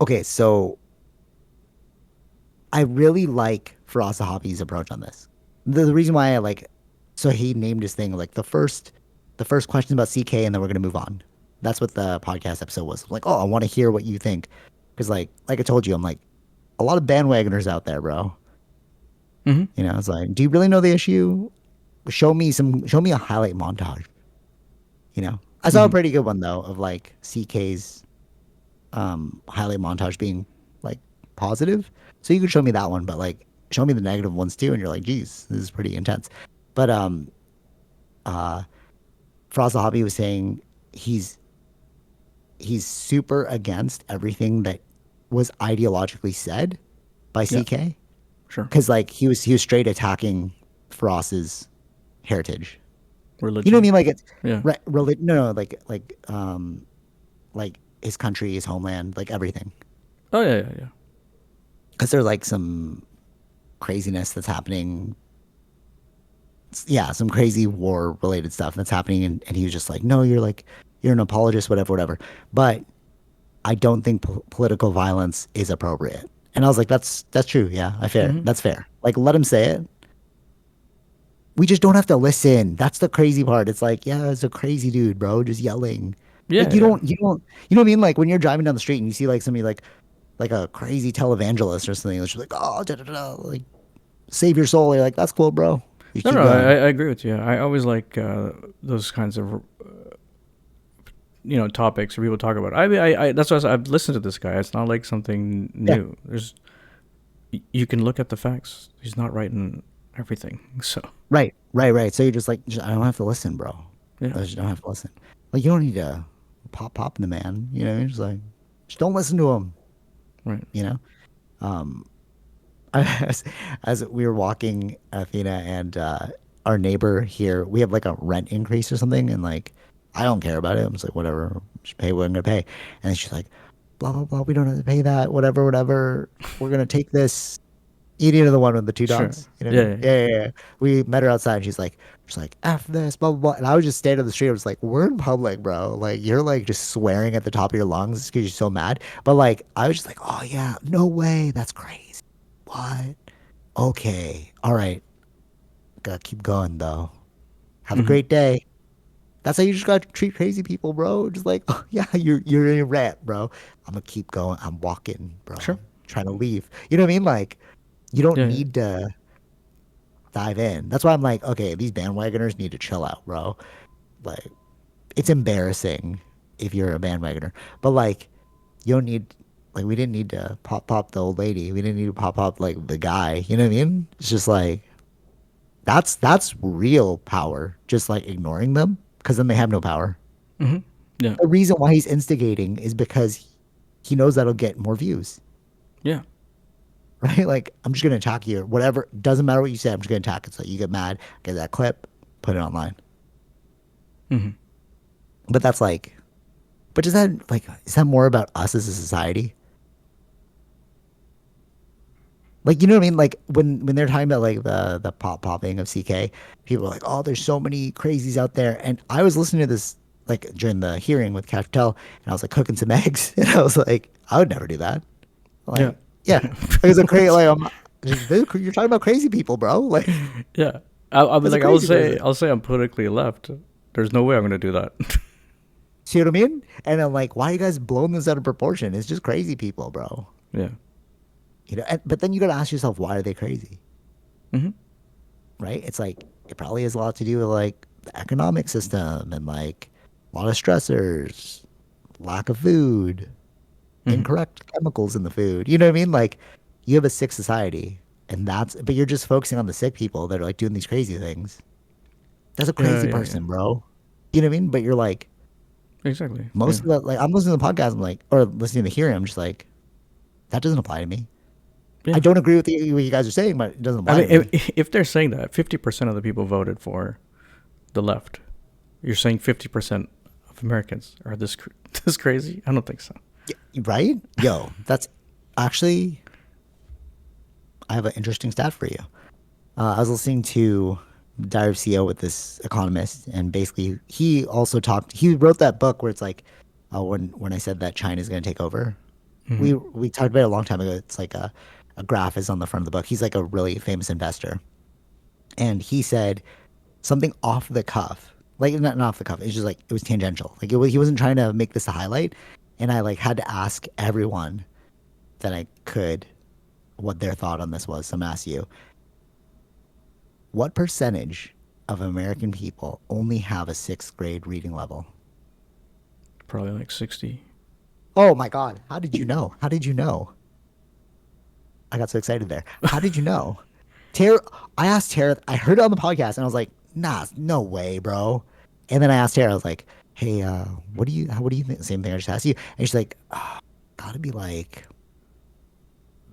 Okay, so I really like Faraz Zahabi's approach on this. The reason why I like, so he named his thing like the first question about CK, and then we're gonna move on. That's what the podcast episode was. Like, oh, I want to hear what you think, because like I told you, I'm like a lot of bandwagoners out there, bro. Mm-hmm. You know, it's like, do you really know the issue? Show me a highlight montage. You know, I saw a Mm-hmm. pretty good one though of like CK's highlight montage being like positive. So you could show me that one, but like show me the negative ones too, and you're like, geez, this is pretty intense. But uh Faraz Hobby was saying he's he's super against everything that was ideologically said by Yeah, CK. sure. Because like he was straight attacking Faraz's heritage. You know what I Religion. mean? Like it's Yeah. no, like his country, his homeland, like everything. Oh yeah, yeah, yeah. Because there's like some craziness that's happening. Yeah, some crazy war related stuff that's happening, and he was just like, no, you're like you're an apologist, whatever, whatever. But I don't think political violence is appropriate. And I was like, that's true. Yeah, I fair. Mm-hmm. That's fair. Like let him say it. We just don't have to listen. That's the crazy part. It's like, yeah, it's a crazy dude, bro, just yelling. Like Yeah, yeah. you know what I mean? Like when you're driving down the street and you see like somebody like a crazy televangelist or something, it's just like, oh, da, da, da, like save your soul. You're like, that's cool, bro. You No, keep no, going. I agree with you. I always like those kinds of topics where people talk about. I that's why I've listened to this guy. It's not like something Yeah, new. There's you can look at the facts. He's not right in everything. So right. So you're just like, I don't have to listen, bro. yeah, I just don't have to listen. Like you don't need to pop in the man. You know, you're just like, just don't listen to him. right. You know. Um, as, as we were walking, Athena and our neighbor here, we have like a rent increase or something, and like I don't care about it. I'm just like, whatever, just pay what I'm gonna pay. And then she's like, blah blah blah, we don't have to pay that, whatever, whatever. We're gonna take this. You know the one with the two Sure. dogs? You know what I Yeah, mean? yeah, yeah. Yeah. We met her outside, and she's like, after this, blah blah blah. And I was just standing on the street. I was like, we're in public, bro. Like you're like just swearing at the top of your lungs because you're so mad. But like I was just like, oh yeah, no way, that's crazy. What? Okay. All right. Gotta keep going though. Have a Mm-hmm. great day. That's how you just gotta treat crazy people, bro. Just like, oh yeah, you're in a rant, bro. I'm gonna keep going. I'm walking, bro. Sure. I'm trying to leave. You know what I mean? Like, you don't Yeah, yeah. need to dive in. That's why I'm like, okay, these bandwagoners need to chill out, bro. Like, it's embarrassing if you're a bandwagoner. But like, you don't need like we didn't need to pop the old lady. We didn't need to pop like the guy. You know what I mean? It's just like that's real power. Just like ignoring them because then they have no power. Mm-hmm. Yeah, The reason why he's instigating is because he knows that'll get more views, yeah. right? Like I'm just gonna attack you, or whatever. Doesn't matter what you say. I'm just gonna attack it so you get mad, get that clip, put it online. Mm-hmm. But that's like, but is that more about us as a society? Like you know what I mean? Like when they're talking about like the popping of CK, people are like, oh, there's so many crazies out there. And I was listening to this like during the hearing with Cashtel, and I was like cooking some eggs, and I was like, I would never do that. Yeah. Like, yeah, it was a crazy. Like, you're talking about crazy people, bro. Like, Yeah. I'll be that's a like, crazy person. I'll say I'm politically left. There's no way I'm gonna do that. See what I mean? And I'm like, why are you guys blowing this out of proportion? It's just crazy people, bro. Yeah. But then you got to ask yourself, why are they crazy? Hmm. Right? It's like it probably has a lot to do with like the economic system and like a lot of stressors, lack of food, Hmm. incorrect chemicals in the food. You know what I mean? Like you have a sick society, and but you're just focusing on the sick people that are like doing these crazy things. That's a Yeah. crazy Yeah. Yeah. person, bro. You know what I mean? But you're like Exactly. most Yeah. of the like I'm listening to the podcast, I'm like, or listening to the hearing, I'm just like, that doesn't apply to me. I Yeah. don't agree with what you guys are saying, but it doesn't I apply mean, to me. if they're saying that 50% of the people voted for the left, you're saying 50% of Americans are this this crazy? I don't think so. Right? Yo, that's actually I have an interesting stat for you. I was listening to Diary of CEO with this economist, and basically he also talked. He wrote that book where it's like, when I said that China is going to take over, Hmm. we talked about it a long time ago. It's like a graph is on the front of the book. He's like a really famous investor, and he said something off the cuff, like not off the cuff. It's just like it was tangential. Like he wasn't trying to make this a highlight, and I like had to ask everyone that I could what their thought on this was. So I'm gonna ask you, what percentage of American people only have a sixth grade reading level? Probably like 60. Oh my God. How did you know? How did you know? I got so excited there. How did you know? Tara, I asked Tara, I heard it on the podcast and I was like, nah, no way, bro. And then I asked Tara, I was like, hey, what do you think? Same thing I just asked you. And she's like, oh, gotta be like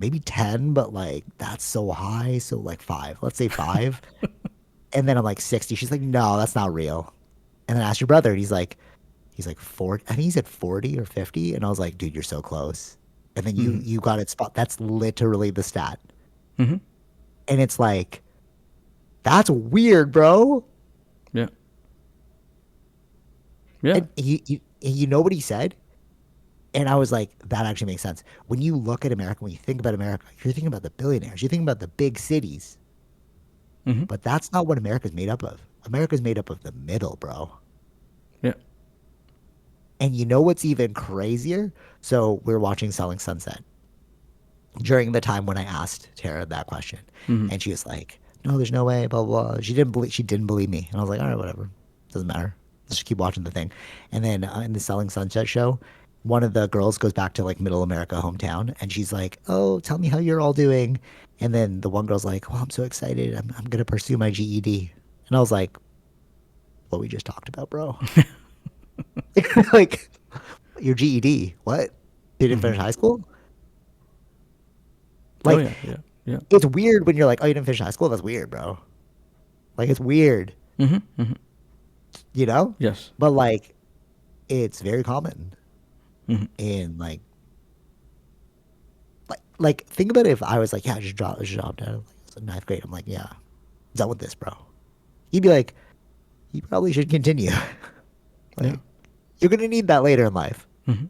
maybe 10, but like that's so high. So like five, let's say five. And then I'm like 60. She's like, no, that's not real. And then I asked your brother, and he's like 40. I think he said 40 or 50. And I was like, dude, you're so close. And then Hmm. you got it spot. That's literally the stat. Hmm. And it's like, that's weird, bro. Yeah. Yeah. And you know what he said? And I was like, that actually makes sense. When you look at America, when you think about America, you're thinking about the billionaires, you're thinking about the big cities. Hmm. But that's not what America's made up of. America's made up of the middle, bro. Yeah. And you know what's even crazier? So we're watching Selling Sunset during the time when I asked Tara that question, Hmm. and she was like, "No, there's no way." Blah blah. Blah. She didn't believe me, and I was like, "All right, whatever. Doesn't matter. Let's just keep watching the thing." And then in the Selling Sunset show, one of the girls goes back to like Middle America hometown, and she's like, "Oh, tell me how you're all doing." And then the one girl's like, "Well, I'm so excited. I'm gonna pursue my GED." And I was like, "What we just talked about, bro? Like your GED? What? You didn't Hmm. finish high school?" Oh, Like yeah. Yeah. Yeah. it's weird when you're like, "Oh, you didn't finish high school? That's weird, bro." Like it's weird, Hmm. Hmm. you know? Yes. But like it's very common Hmm. in like think about it if I was like, yeah, I just dropped out of like ninth grade. I'm like, yeah, done with this, bro. You'd be like, you probably should continue. Yeah. Like you're gonna need that later in life, Hmm.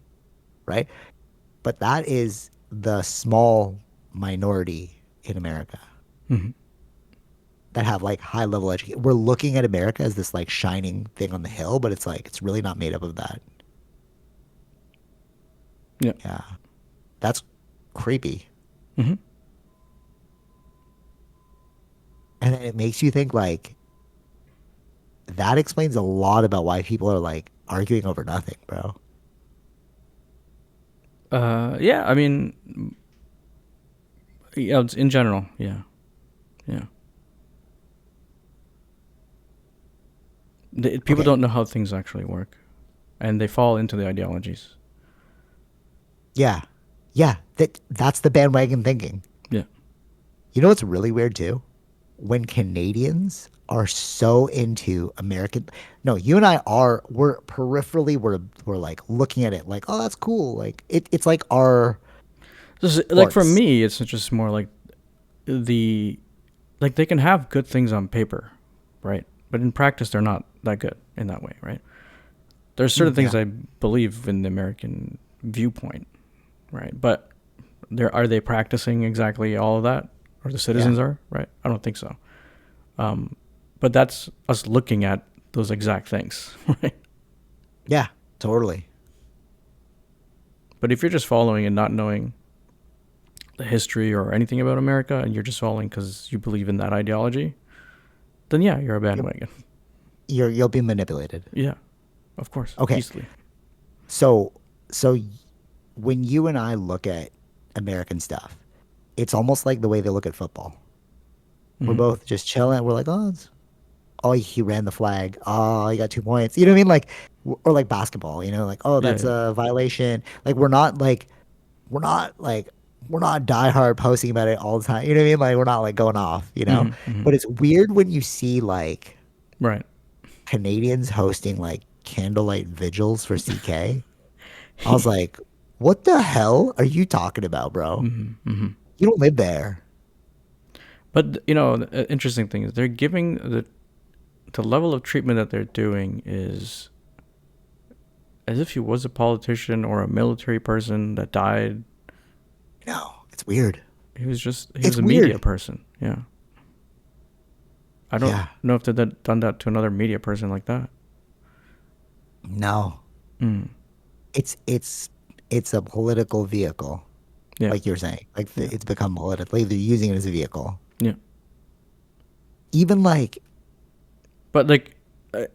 right? But that is the small minority in America Hmm. that have like high level education. We're looking at America as this like shining thing on the hill, but it's like it's really not made up of that. Yeah. Yeah. That's creepy. Hmm. And it makes you think like that explains a lot about why people are like arguing over nothing, bro. Yeah. I mean, yeah. It's in general. Yeah. Yeah. People Okay. don't know how things actually work, and they fall into the ideologies. Yeah. Yeah. That's the bandwagon thinking. Yeah. You know what's really weird too? When Canadians are so into American, no, you and I are, we're peripherally, we're like looking at it like, oh, that's cool. Like it's like our Just like for sports. me, it's just more like the like they can have good things on paper, right? But in practice, they're not that good in that way, right? There's certain things Yeah. I believe in the American viewpoint, right? But are they practicing exactly all of that, or the Yeah. citizens are, right? I don't think so. But that's us looking at those exact things, right? Yeah. Totally. But if you're just following and not knowing the history or anything about America, and you're just following because you believe in that ideology, then yeah, you're a You're, bandwagon. you'll be manipulated. Yeah, of course, Okay. easily. So so when you and I look at American stuff, it's almost like the way they look at football. We're Hmm. both just chilling. We're like, oh, oh, he ran the flag. Oh, he got 2 points. You know what I mean? Like, or like basketball. You know, like, oh, Yeah, that's yeah. a violation. Like, we're not like, we're not diehard posting about it all the time. You know what I mean? Like, we're not like going off. You know, Hmm. Hmm. but it's weird when you see like Right. Canadians hosting like candlelight vigils for CK. I was like, what the hell are you talking about, bro? Hmm. Hmm. You don't live there. But the interesting thing is they're giving the level of treatment that they're doing is as if he was a politician or a military person that died. No, it's weird. He was It's a media weird. person. Yeah. I don't Yeah. know if they've done that to another media person like that. No. Mm. It's it's a political vehicle, Yeah. like you're saying. Like Yeah. it's become political. They're using it as a vehicle. Yeah. Even like, But like,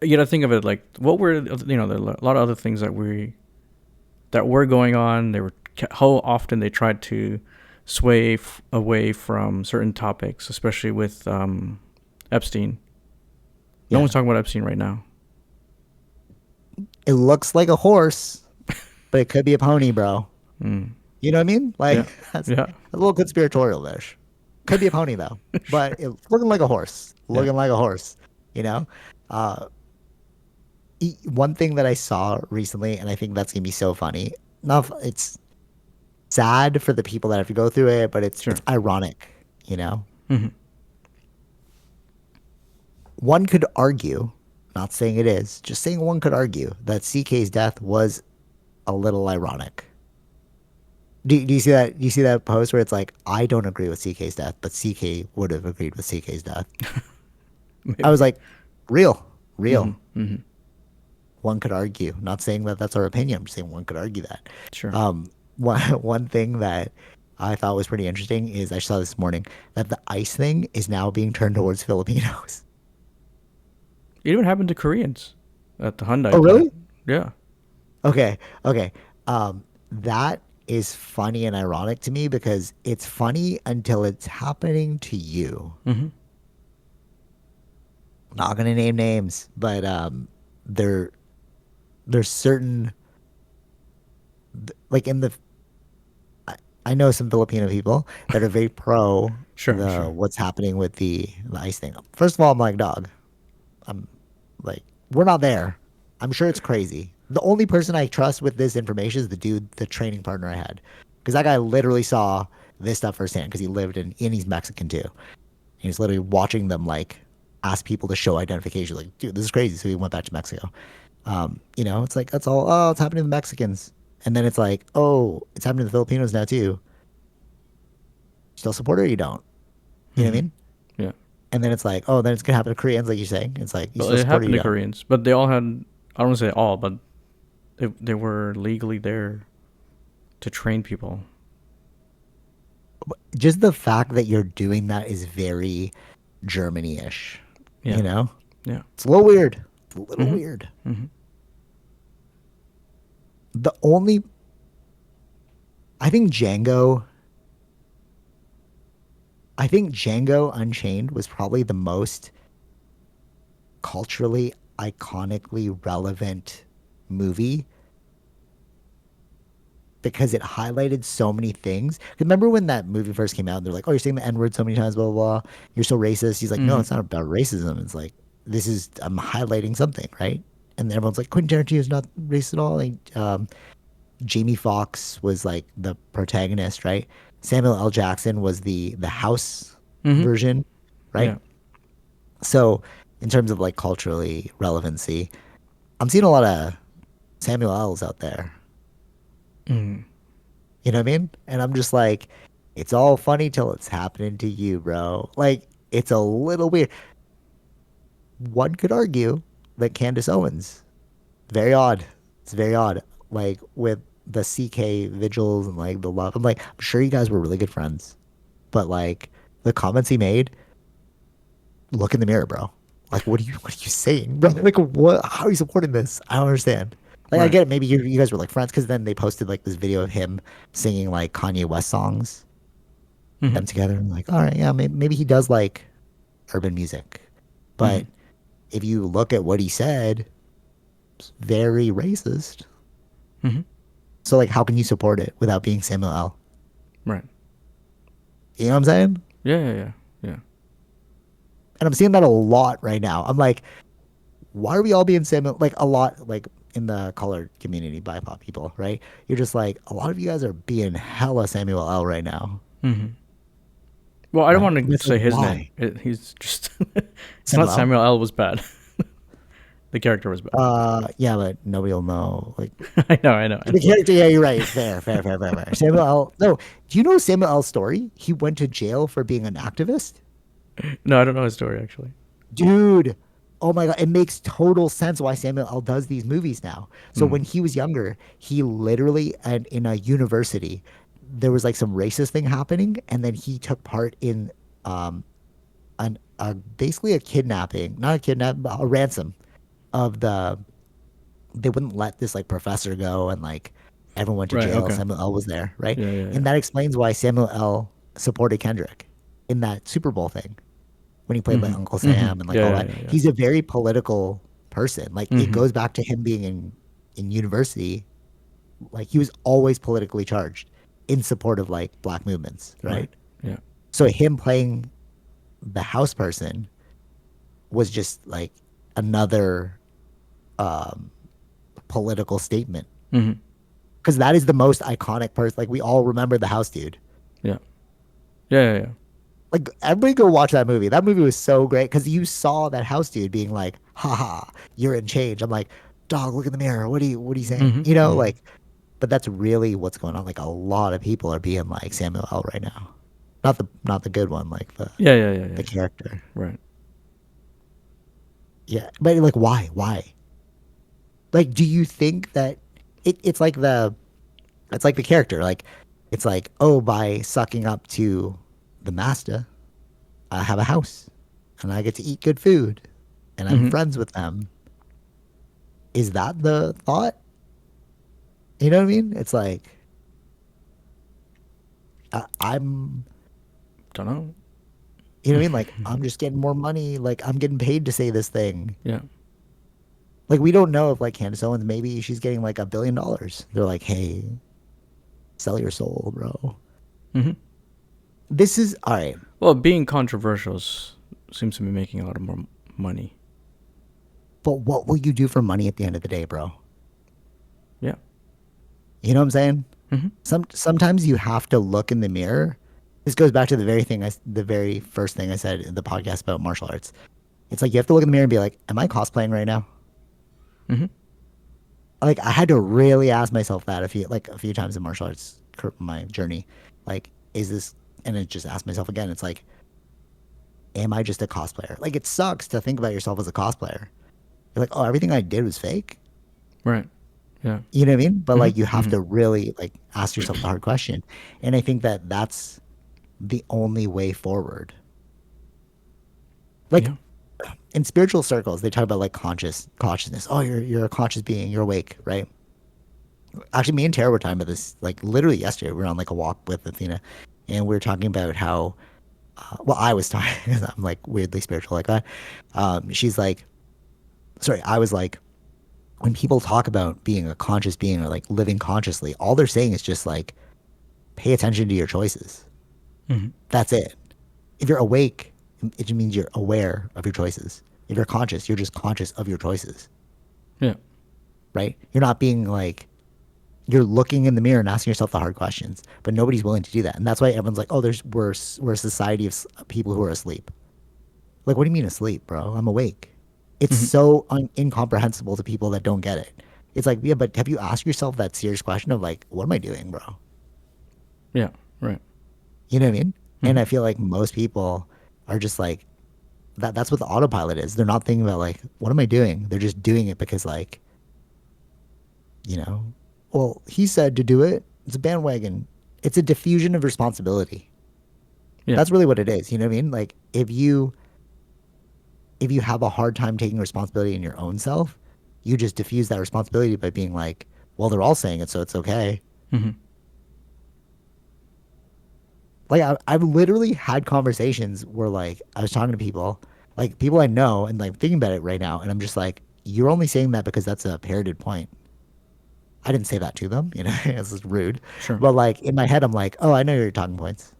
you gotta think of it like what were there are a lot of other things that were going on. They were how often they tried to sway away from certain topics, especially with Epstein. No yeah, one's talking about Epstein right now. it looks like a horse, but it could be a pony, bro. Mm. You know what I mean? Like Yeah. that's Yeah. a little conspiratorial-ish. Could be a pony though, but it's looking like a horse. Yeah. Looking like a horse. You know? Uh, one thing that I saw recently, and I think that's gonna be so funny. Not, it's sad for the people that have to go through it, but it's Sure. ironic, you know? Hmm. One could argue, not saying it is, just saying one could argue that CK's death was a little ironic. Do you see that? Do you see that post where it's like, I don't agree with CK's death, but CK would have agreed with CK's death? I Maybe. was like, real, Hmm. real. Hmm. One could argue. Not saying that that's our opinion. I'm just saying one could argue that. Sure. One thing that I thought was pretty interesting is I saw this morning that the ice thing is now being turned towards Filipinos. It even happened to Koreans at the Hyundai Oh, plant. really? Yeah. Okay, okay. That is funny and ironic to me because it's funny until it's happening to you. Hmm. Not gonna name names, but there there's certain like in the I know some Filipino people that are very pro Sure. the Sure. what's happening with the ice thing. First of all, I'm like, dog, I'm like, we're not there. I'm sure it's crazy. The only person I trust with this information is the dude, the training partner I had, because that guy literally saw this stuff firsthand because he lived and he's Mexican too. He's literally watching them like ask people to show identification. Like, dude, this is crazy. So he went back to Mexico. It's like that's all. Oh, it's happening to the Mexicans, and then it's like, oh, it's happening to the Filipinos now too. Still support it or you don't? You know what I Hmm. mean? Yeah. And then it's like, oh, then it's gonna happen to Koreans, like you're saying. It's like you Well, still it support it or happened you to don't. Koreans, but they all had. I don't want to say all, but they were legally there to train people. Just the fact that you're doing that is very Germany-ish. Yeah. You know, Yeah. it's a little weird. It's a little Hmm. weird. Hmm. The only, I think Django, I think Django Unchained was probably the most culturally, iconically relevant movie because it highlighted so many things. Remember when that movie first came out? They're like, "Oh, you're saying the N word so many times, blah blah blah. You're so racist." He's like, "No, Hmm. it's not about racism. It's like this is I'm highlighting something, right?" And then everyone's like, "Quentin Tarantino is not racist at all." Like, Jamie Foxx was like the protagonist, right? Samuel L. Jackson was the house Hmm. version, right? Yeah. So in terms of like culturally relevancy, I'm seeing a lot of Samuel L's out there. Mm. You know what I mean? And I'm just like, it's all funny till it's happening to you, bro. Like, it's a little weird. One could argue that Candace Owens, very odd. It's very odd. Like with the CK vigils and like the love. I'm like, I'm sure you guys were really good friends, but like the comments he made, look in the mirror, bro. Like, what are you saying, bro? Like, what? How are you supporting this? I don't understand. Like, I Right. get it. Maybe you guys were like friends because then they posted like this video of him singing like Kanye West songs, Mm-hmm. them together. And like, all right, yeah, maybe he does like urban music, Mm-hmm. but if you look at what he said, it's very racist. Mm-hmm. So like, how can you support it without being Samuel L? Right. You know what I'm saying? Yeah. Yeah. Yeah. Yeah. And I'm seeing that a lot right now. I'm like, why are we all being Samuel? Like a lot, like in the colored community, BIPOC people, right? You're just like a lot of you guys are being hella Samuel L right now, Mm-hmm. Well, I don't right? want And to it's like, say his name. why He's just. It's not Samuel L? Samuel L. was bad. The character was bad. Yeah, but nobody will know. Like I know. I know. I the know. character, yeah, you're right. Fair, fair, fair, fair, fair. Samuel L. No, do you know Samuel L's story? He went to jail for being an activist. No, I don't know his story actually. Dude, oh my God, it makes total sense why Samuel L. does these movies now. So Mm. when he was younger, he literally, and in a university, there was like some racist thing happening, and then he took part in um basically a kidnapping, not a kidnap, but a ransom of the. They wouldn't let this like professor go, and like everyone went to Right. jail. Okay. Samuel L. was there, right? Yeah. Yeah. And Yeah. that explains why Samuel L. supported Kendrick in that Super Bowl thing when he played like Mm-hmm. Uncle Mm-hmm. Sam and like Yeah. all Yeah. that. Yeah. Yeah. He's a very political person. Like it Mm-hmm. goes back to him being in university. Like he was always politically charged in support of like black movements, Right. right? Yeah. So him playing the house person was just like another um, political statement Mm-hmm. because that is the most iconic person. Like we all remember the house dude. Yeah. Yeah. Yeah. Yeah. Like everybody go watch that movie. That movie was so great because you saw that house dude being like, haha, you're in change. I'm like, dog, look in the mirror. What are you saying? Mm-hmm. You know, Mm-hmm. like, but that's really what's going on. Like a lot of people are being like Samuel L right now. Not the good one, like the Yeah. Yeah. Yeah. Yeah. the Yeah. character. Right. Yeah. But like why? Why? Like, do you think that it's like the character. Like it's like, oh, by sucking up to the master, I have a house and I get to eat good food and I'm Mm-hmm. friends with them. Is that the thought? You know what I mean? It's like I'm, Don't know. you know what I mean? Like I'm just getting more money. Like I'm getting paid to say this thing. Yeah. Like we don't know if like Candace Owens, maybe she's getting like $1 billion. They're like, hey, sell your soul, bro. Mm-hmm. This is all right. Well, being controversial seems to be making a lot of more money. But what will you do for money at the end of the day, bro? Yeah. You know what I'm saying? Mm-hmm. Sometimes you have to look in the mirror. This goes back to the very first thing I said in the podcast about martial arts. It's like you have to look in the mirror and be like, "Am I cosplaying right now?" Mm-hmm. Like I had to really ask myself that a few times in martial arts my journey. Like, is this? And I just asked myself again. It's like, am I just a cosplayer? Like it sucks to think about yourself as a cosplayer. You're like, oh, everything I did was fake. Right. Yeah. You know what I mean? But like you Mm-hmm. have Mm-hmm. to really like ask yourself the hard question. And I think that that's the only way forward. Like Yeah. in spiritual circles, they talk about like consciousness. Oh, you're a conscious being. You're awake, right? Actually, me and Tara were talking about this like literally yesterday. We were on like a walk with Athena, and we were talking about how. Well, I was talking. 'Cause I'm like weirdly spiritual like that. She's like, sorry, I was like, when people talk about being a conscious being or like living consciously, all they're saying is just like pay attention to your choices. Mm-hmm. That's it. If you're awake, it just means you're aware of your choices. If you're conscious, you're just conscious of your choices, Yeah. right? You're not being like you're looking in the mirror and asking yourself the hard questions, but nobody's willing to do that, and that's why everyone's like, "Oh, we're a society of people who are asleep." Like, what do you mean asleep, bro? I'm awake. It's Mm-hmm. so incomprehensible to people that don't get it. It's like, yeah, but have you asked yourself that serious question of like, what am I doing, bro? Yeah. Right. You know what I mean? And Mm-hmm. I feel like most people are just like that. That's what the autopilot is. They're not thinking about like, what am I doing? They're just doing it because like you know? Well, he said to do it. It's a bandwagon. It's a diffusion of responsibility. Yeah. That's really what it is. You know what I mean? Like if you have a hard time taking responsibility in your own self, you just diffuse that responsibility by being like, well, they're all saying it, so it's okay. Hmm. Like I've literally had conversations where like I was talking to people, like people I know, and like thinking about it right now, and I'm just like, you're only saying that because that's a parroted point. I didn't say that to them, you know, it's just rude. Sure. But like in my head, I'm like, oh, I know your talking points.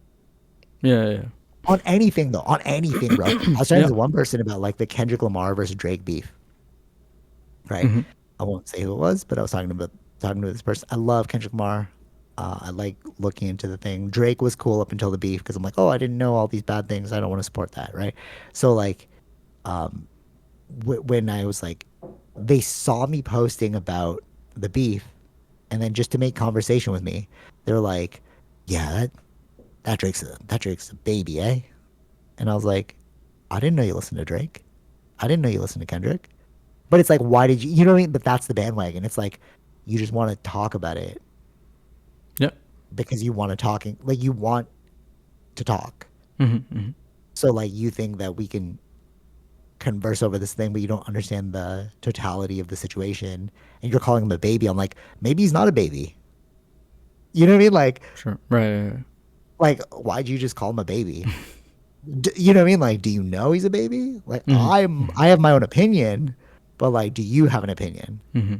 Yeah. Yeah. On anything though, on anything, bro. I was talking to Yeah. this one person about like the Kendrick Lamar versus Drake beef, right? Hmm. I won't say who it was, but I was talking to this person. I love Kendrick Lamar. I like looking into the thing. Drake was cool up until the beef because I'm like, oh, I didn't know all these bad things. I don't want to support that, right? So like, um, when I was like, they saw me posting about the beef, and then just to make conversation with me, they're like, yeah, that Drake's a baby, eh? And I was like, I didn't know you listened to Drake. I didn't know you listened to Kendrick. But it's like, why did you? You know what I mean? But that's the bandwagon. It's like you just want to talk about it Yeah. because you want to talking like you want to talk. Hmm. Hmm. So like you think that we can converse over this thing, but you don't understand the totality of the situation, and you're calling him a baby. I'm like, maybe he's not a baby. You know what I mean? Sure. Right. Yeah. Yeah. Like why'd you just call him a baby? You know what I mean? Like, do you know he's a baby? Like Hmm. I have my own opinion, but like, do you have an opinion? Hmm.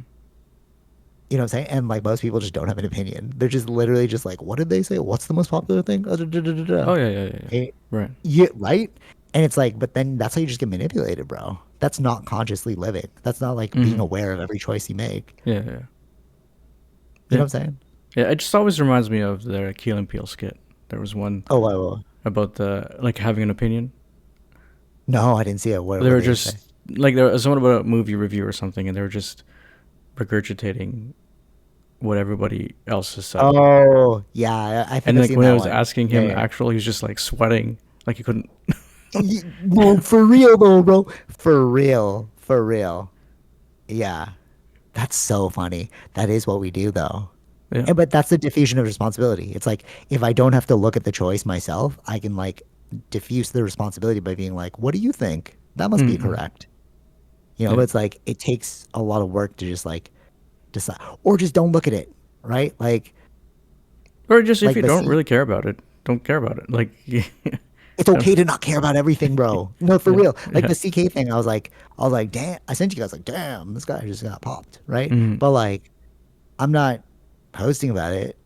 You know what I'm saying? And like most people just don't have an opinion. They're just literally just like, what did they say? What's the most popular thing? Oh yeah. Yeah. Yeah. Yeah. Eh, Right. yeah, right? And it's like, but then that's how you just get manipulated, bro. That's not consciously living. That's not like being Hmm. aware of every choice you make. Yeah. Yeah. You know Yeah. what I'm saying? Yeah. It just always reminds me of the Key and Peele skit. There was one Oh, wow. about the like having an opinion. No, I didn't see it. They What were did they say? just like there was someone about a movie review or something, and they were just regurgitating what everybody else has said. Oh, yeah. I think And I've like seen when I that was one. asking Yeah, him yeah. actual, he was just like sweating, like he couldn't. No, for real though, bro. For real. For real. Yeah. That's so funny. That is what we do though. Yeah. And but that's the diffusion of responsibility. It's like if I don't have to look at the choice myself, I can like diffuse the responsibility by being like, "What do you think? That must be Mm-hmm. correct." You know, but Yeah. it's like it takes a lot of work to just like decide, or just don't look at it, right? Or just if Like you the don't C. really care about it, don't care about it. Like, yeah. It's okay to not care about everything, bro. No, for Yeah. real. Like Yeah. the CK thing, I was like, damn. I sent you guys like, damn, this guy just got popped, right? Mm-hmm. But like, I'm not posting about it.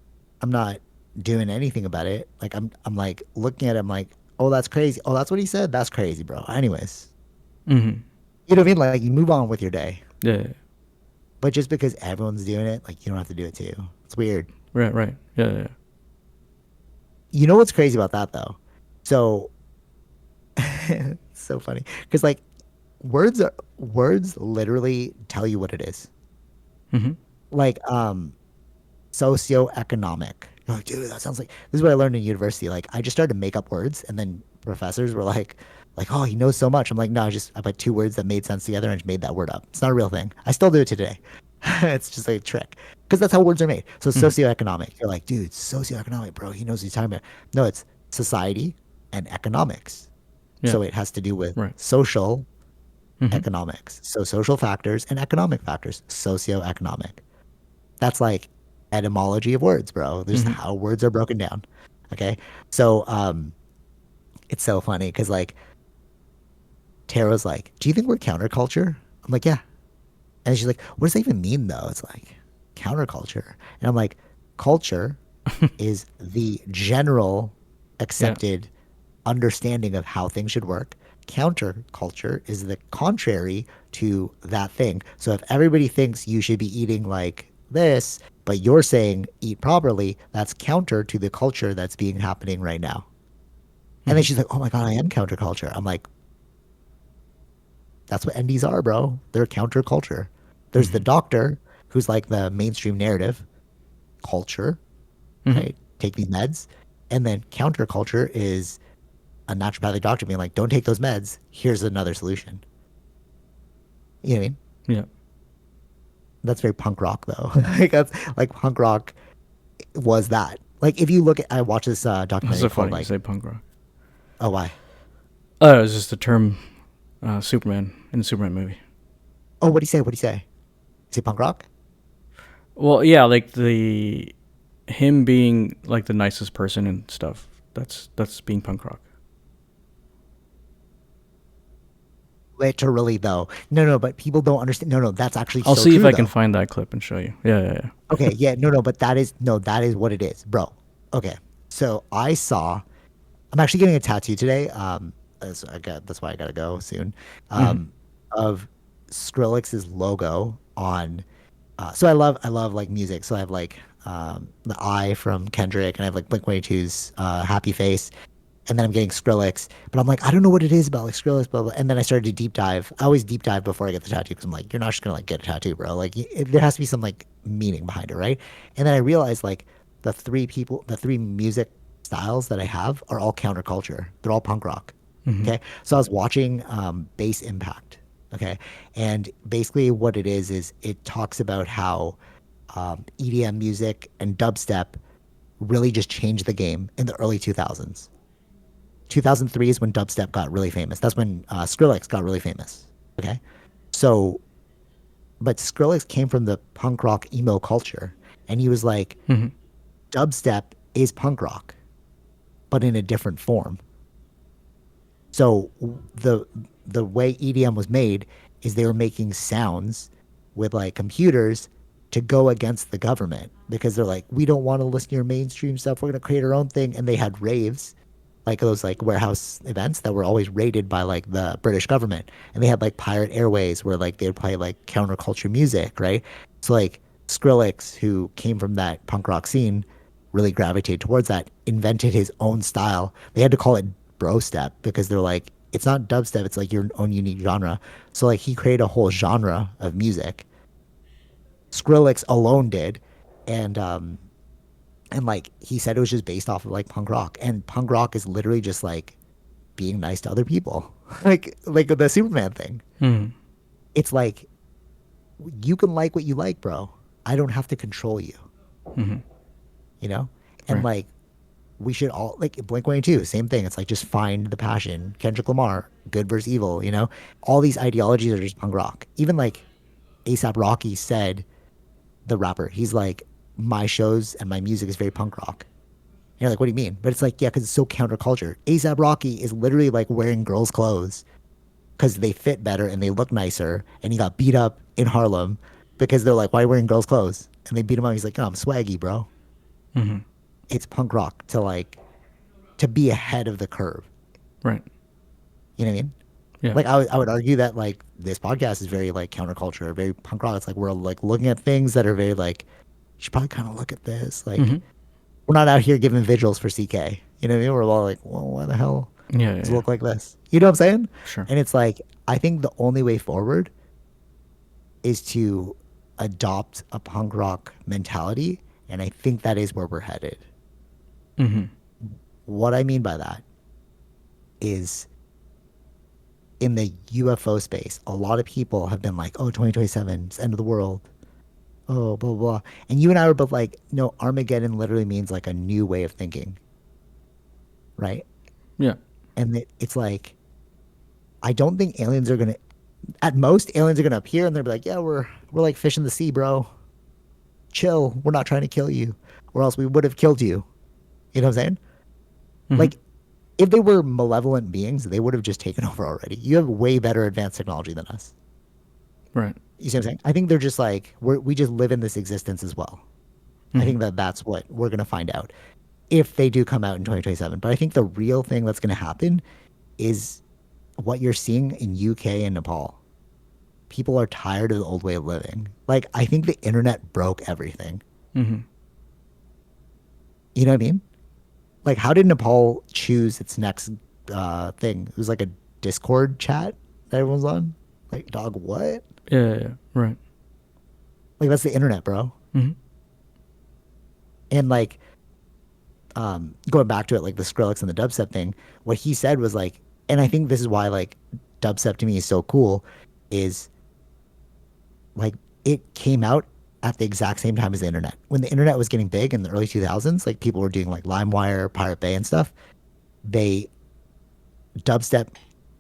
I'm not doing anything about it. Like I'm like looking at it, I'm like, oh, that's crazy. Oh, that's what he said. That's crazy, bro. Anyways, Mm-hmm. you know what I mean? Like you move on with your day. Yeah. Yeah. But just because everyone's doing it, like you don't have to do it too. It's weird. Right. Right. Yeah. Yeah. You know what's crazy about that though? So it's so funny because like words literally tell you what it is. Mm-hmm. Like socioeconomic. You're like, dude, that sounds like this is what I learned in university. Like I just started to make up words and then professors were like, oh, he knows so much. I'm like, no, I put two words that made sense together and just made that word up. It's not a real thing. I still do it today. It's just like a trick. Because that's how words are made. So Mm-hmm. socioeconomic. You're like, dude, socioeconomic, bro. He knows what he's talking about. No, it's society and economics. Yeah. So it has to do with Right. social Mm-hmm. economics. So social factors and economic factors. Socioeconomic. That's like etymology of words, bro. There's Mm-hmm. how words are broken down. Okay. So it's so funny because like Tara's like, do you think we're counterculture? I'm like, yeah. And she's like, what does that even mean though? It's like counterculture. And I'm like, culture is the general Yeah. accepted understanding of how things should work. Counterculture is the contrary to that thing. So if everybody thinks you should be eating like this, but you're saying eat properly, that's counter to the culture that's being happening right now. And then Mm-hmm. she's like, "Oh my god, I am counterculture." I'm like, "That's what NDs are, bro. They're counterculture." There's the Mm-hmm. doctor who's like the mainstream narrative culture, Mm-hmm. right? Take these meds. And then counterculture is a naturopathic doctor being like, don't take those meds. Here's another solution. You know what I mean? Yeah. That's very punk rock though. Like that's like punk rock was that. Like if you look at, I watched this That's documentary so called funny you like, say punk rock. oh why? Oh, it was just the term Superman in the Superman movie. Oh, what do you say? What do you say? Say punk rock? Well, yeah, like the him being like the nicest person and stuff. That's being punk rock. Literally though. No, no, but people don't understand. No, no, that's actually I'll so see if true I can though. find that clip and show you. Yeah, yeah, yeah. Okay, yeah, no, no, but that is no, that is what it is, bro. Okay, so I saw. I'm actually getting a tattoo today. That's why I gotta go soon. Mm-hmm. Of Skrillex's logo on. So I love like music. So I have like the I from Kendrick, and I have like Blink 182's Happy Face, and then I'm getting Skrillex. But I'm like, I don't know what it is about like Skrillex, blah blah. And then I started to deep dive. I always deep dive before I get the tattoo because I'm like, you're not just gonna like get a tattoo, bro. Like there has to be some like meaning behind it, right? And then I realized like the three music styles that I have are all counterculture. They're all punk rock. Mm-hmm. Okay, so I was watching Bass Impact. Okay, and basically what it is it talks about how EDM music and dubstep really just changed the game in the early 2000s. 2003 is when dubstep got really famous. That's when Skrillex got really famous. Okay. So, but Skrillex came from the punk rock emo culture. And he was like, Mm-hmm. dubstep is punk rock, but in a different form. So the way EDM was made is they were making sounds with like computers to go against the government because they're like, we don't want to listen to your mainstream stuff. We're gonna create our own thing. And they had raves, like those like warehouse events that were always rated by like the British government. And they had like Pirate Airways where like they would play like counterculture music, right? So like Skrillex, who came from that punk rock scene, really gravitated towards that, invented his own style. They had to call it bro step because they're like, it's not dubstep, it's like your own unique genre. So like he created a whole genre of music. Skrillex alone did. And and like he said it was just based off of like punk rock. And punk rock is literally just like being nice to other people. Like the Superman thing. Mm-hmm. It's like you can like what you like, bro. I don't have to control you, Mm-hmm. you know? And Right. like we should all like Blink 182, same thing. It's like just find the passion. Kendrick Lamar, good versus evil, you know? All these ideologies are just punk rock. Even like ASAP Rocky said, the rapper, he's like, my shows and my music is very punk rock. And you're like, what do you mean? But it's like, yeah, because it's so counterculture. ASAP Rocky is literally like wearing girls' clothes because they fit better and they look nicer. And he got beat up in Harlem because they're like, why are you wearing girls' clothes? And they beat him up. He's like, oh, I'm swaggy, bro. Mm-hmm. It's punk rock to like to be ahead of the curve. Right. You know what I mean? Yeah. Like I would argue that like this podcast is very like counterculture, very punk rock. It's like we're like looking at things that are very like you should probably kind of look at this. Like Mm-hmm. we're not out here giving vigils for CK. You know what I mean? We're all like, well, why the hell Yeah, yeah, does it yeah. look like this? You know what I'm saying? Sure. And it's like I think the only way forward is to adopt a punk rock mentality, and I think that is where we're headed. Mm-hmm. What I mean by that is in the UFO space, a lot of people have been like, oh, 2027, it's the end of the world. Oh, blah, blah, blah. And you and I were both like, no, Armageddon literally means like a new way of thinking, right? Yeah. And it's like, I don't think aliens are going to, at most, aliens are going to appear and they'll be like, yeah, we're like fish in the sea, bro. Chill. We're not trying to kill you, or else we would have killed you. You know what I'm saying? Mm-hmm. Like, if they were malevolent beings, they would have just taken over already. You have way better advanced technology than us. Right. You see what I'm saying? I think they're just like we just live in this existence as well. I Mm-hmm. think that that's what we're gonna find out if they do come out in 2027. But I think the real thing that's gonna happen is what you're seeing in UK and Nepal. People are tired of the old way of living. Like I think the internet broke everything. Mm-hmm. You know what I mean? Like how did Nepal choose its next thing? It was like a Discord chat that everyone's on. Like dog, what? Yeah, yeah, yeah. Right. Like that's the internet, bro. Mm-hmm. And like going back to it, like the Skrillex and the dubstep thing, what he said was like, and I think this is why like dubstep to me is so cool, is like it came out at the exact same time as the internet. When the internet was getting big in the early 2000s, like people were doing like LimeWire, Pirate Bay, and stuff. They dubstep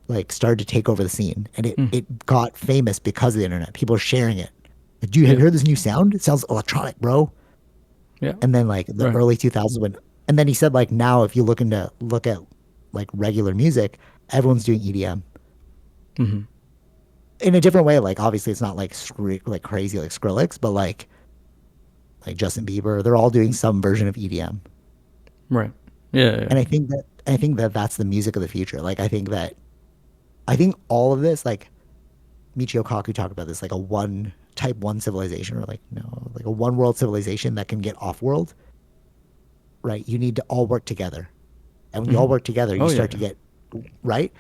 like started to take over the scene, and it Mm. it got famous because of the internet. People are sharing it. Like, dude, have Yeah. you heard this new sound? It sounds electronic, bro. Yeah. And then like the Right. early 2000s when, and then he said like now if you look at like regular music, everyone's doing EDM Hmm. in a different way. Like obviously it's not like like crazy like Skrillex, but like Justin Bieber, they're all doing some version of EDM. Right. Yeah. Yeah. And I think that that's the music of the future. Like I think all of this like Michio Kaku talked about this like a one type one civilization or like no like a one world civilization that can get off world, right? You need to all work together. And when you all Hmm. work together, you Oh yeah. start to Yeah. get right,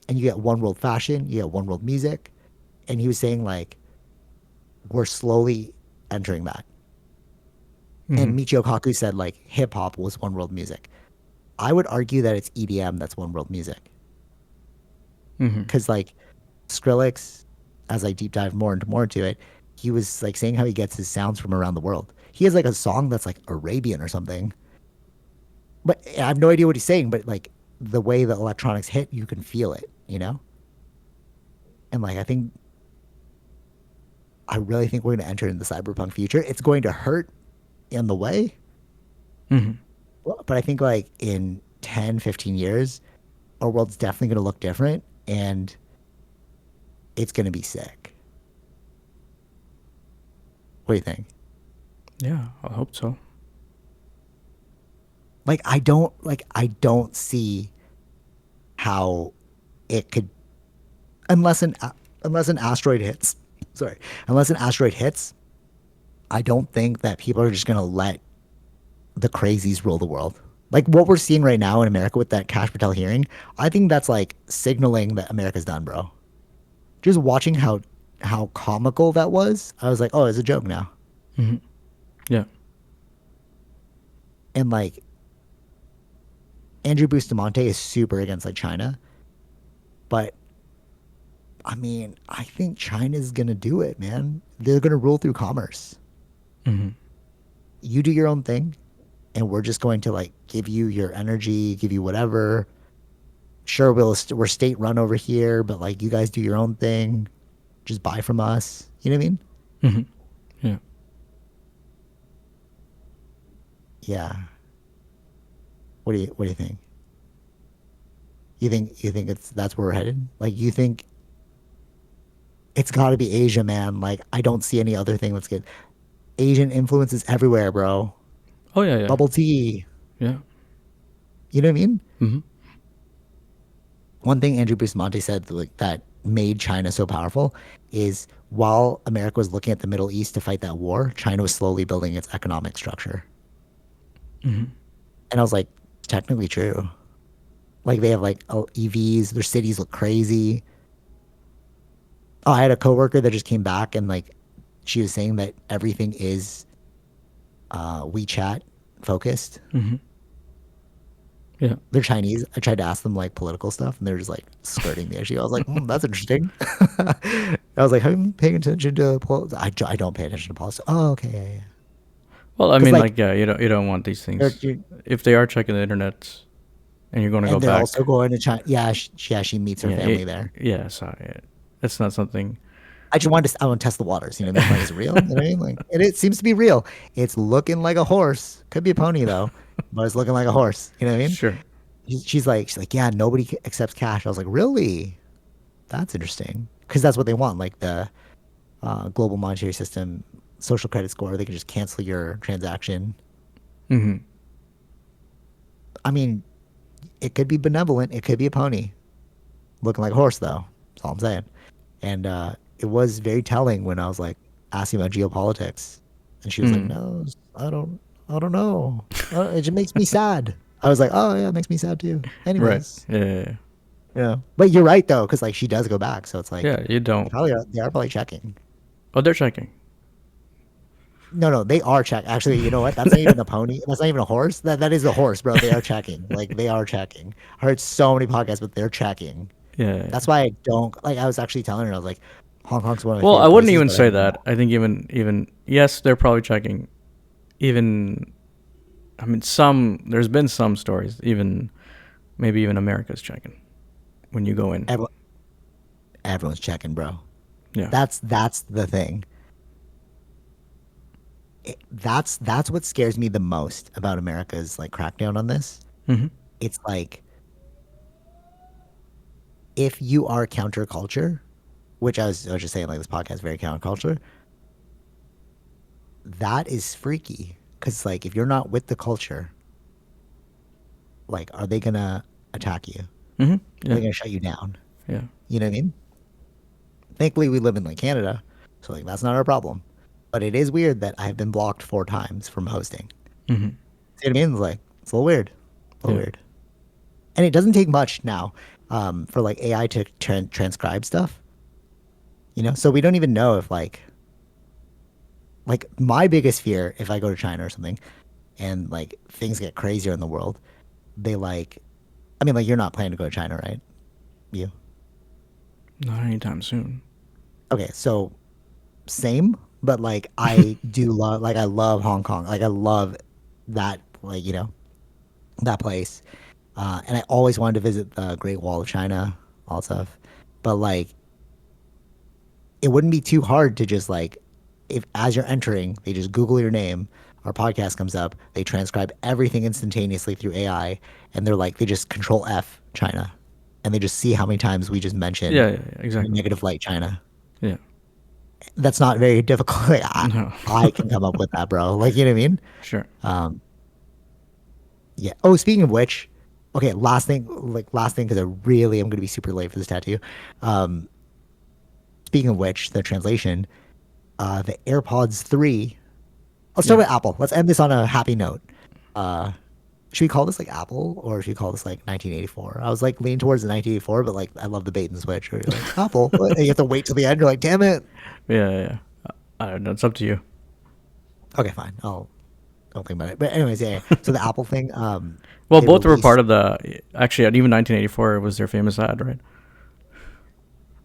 and you get one world fashion, you get one world music. And he was saying like we're slowly entering that. Hmm. And Michio Kaku said like hip hop was one world music. I would argue that it's EDM that's one world music Hmm. because like Skrillex, as I deep dive more into it, he was like saying how he gets his sounds from around the world. He has like a song that's like Arabian or something, but I have no idea what he's saying. But like the way the electronics hit, you can feel it, you know. And like I really think we're going to enter into the cyberpunk future. It's going to hurt in the way, Hmm. but I think like in 10, 15 years, our world's definitely going to look different and it's going to be sick. What do you think? Yeah. I hope so. I don't see how it could unless an unless an asteroid hits. Sorry, unless an asteroid hits, I don't think that people are just going to let the crazies rule the world. Like what we're seeing right now in America with that Cash Patel hearing, I think that's like signaling that America's done, bro. Just watching how comical that was, I was like, oh, it's a joke now. Hmm. Yeah. And like Andrew Bustamante is super against like China, but I mean, I think China's gonna do it, man. They're gonna rule through commerce. Hmm. You do your own thing, and we're just going to like give you your energy, give you whatever. Sure, we're state run over here, but like you guys do your own thing. Just buy from us. You know what I mean? Hmm. Yeah. Yeah. What do you think? You think it's that's where we're headed? Like you think it's got to be Asia, man. Like I don't see any other thing that's good. Asian influences everywhere, bro. Oh yeah. Yeah. Bubble tea. Yeah. You know what I mean? Hmm. One thing Andrew Bustamante said like that made China so powerful is while America was looking at the Middle East to fight that war, China was slowly building its economic structure. Hmm. And I was like, technically true. Like they have like EVs, their cities look crazy. Oh, I had a coworker that just came back and like she was saying that everything is WeChat focused. Hmm. Yeah. They're Chinese. I tried to ask them like political stuff, and they're just like skirting the issue. I was like, that's interesting. I was like, have you been paying attention to politics? I don't pay attention to politics. Oh, okay, yeah, yeah. Well, I Because mean, like like, yeah, you don't want these they're, things if they are checking the internet and you're going to go and they're back. also going to China. Yeah, yeah, she meets her Yeah. family there. Yeah. So it's not something. I want to test the waters. You know what I mean? Like, is it real? You know what I mean? Like, it seems to be real. It's looking like a horse. Could be a pony though, but it's looking like a horse. You know what I mean? Sure. She's like, yeah, nobody accepts cash. I was like, really? That's interesting. Because that's what they want. Like the global monetary system, social credit score. They can just cancel your transaction. Hmm. I mean, it could be benevolent. It could be a pony. Looking like a horse, though. That's all I'm saying. And it was very telling when I was like asking about geopolitics, and she was like, Mm. "No, I don't know. It just makes me sad." I was like, "Oh yeah, it makes me sad too." Right. Anyways, Yeah. Yeah. yeah. But you're right though, because like she does go back, so it's like Yeah, you don't. they are probably checking. Oh, they're checking. No, no, they are check. Actually, you know what? That's not even a pony. That's not even a horse. That is a horse, bro. They are checking. Like they are checking. I heard so many podcasts, but they're checking. Yeah. That's why I don't like. I was actually telling her, I was like, Hong Kong's one of my Well, I favorite wouldn't places, even but I say don't that. know. I think even yes, they're probably checking. Even I mean, some there's been some stories. Even maybe even America's checking when you go in. Everyone, everyone's checking, bro. Yeah. That's the thing. That's what scares me the most about America's like crackdown on this. Hmm. It's like if you are counterculture, which I was just saying like this podcast is very counterculture, that is freaky. Cause like if you're not with the culture, like are they gonna attack you? Hmm. Are Yeah. they gonna shut you down? Yeah. You know what I mean? Thankfully we live in like Canada, so like that's not our problem. But it is weird that I've been blocked 4 times from hosting. Hmm. See what I mean? It's like it's a little weird. A little Yeah. weird. And it doesn't take much now for like AI to transcribe stuff. So we don't even know if like my biggest fear if I go to China or something and like things get crazier in the world, they like I mean like you're not planning to go to China, right? You. Not anytime soon. Okay, so same, but like I do love like I love Hong Kong. Like I love that like, that place. And I always wanted to visit the Great Wall of China, all that stuff. But like it wouldn't be too hard to just like if as you're entering, they just Google your name, our podcast comes up, they transcribe everything instantaneously through AI, and they're like they just control F China. And they just see how many times we just mentioned Yeah. Yeah. Yeah, exactly. negative light China. Yeah. That's not very difficult. Like, No. I can come up with that, bro. Like, you know what I mean? Sure. Um, yeah. Oh, speaking of which, okay, last thing, because I really am going to be super late for this tattoo. Um, Speaking of which, the translation, the AirPods 3. Let's start Yeah. with Apple. Let's end this on a happy note. Uh, should we call this like Apple or should we call this like 1984? I was like leaning towards the 1984, but like I love the bait and switch. Where you're like Apple, and you have to wait till the end. You're like, damn it. Yeah. Yeah. Yeah. I don't know. It's up to you. Okay, fine. I'll don't think about it. But anyways, yeah. So the Apple thing, Well, they both were part released. of the. Actually, even 1984 was their famous ad, right?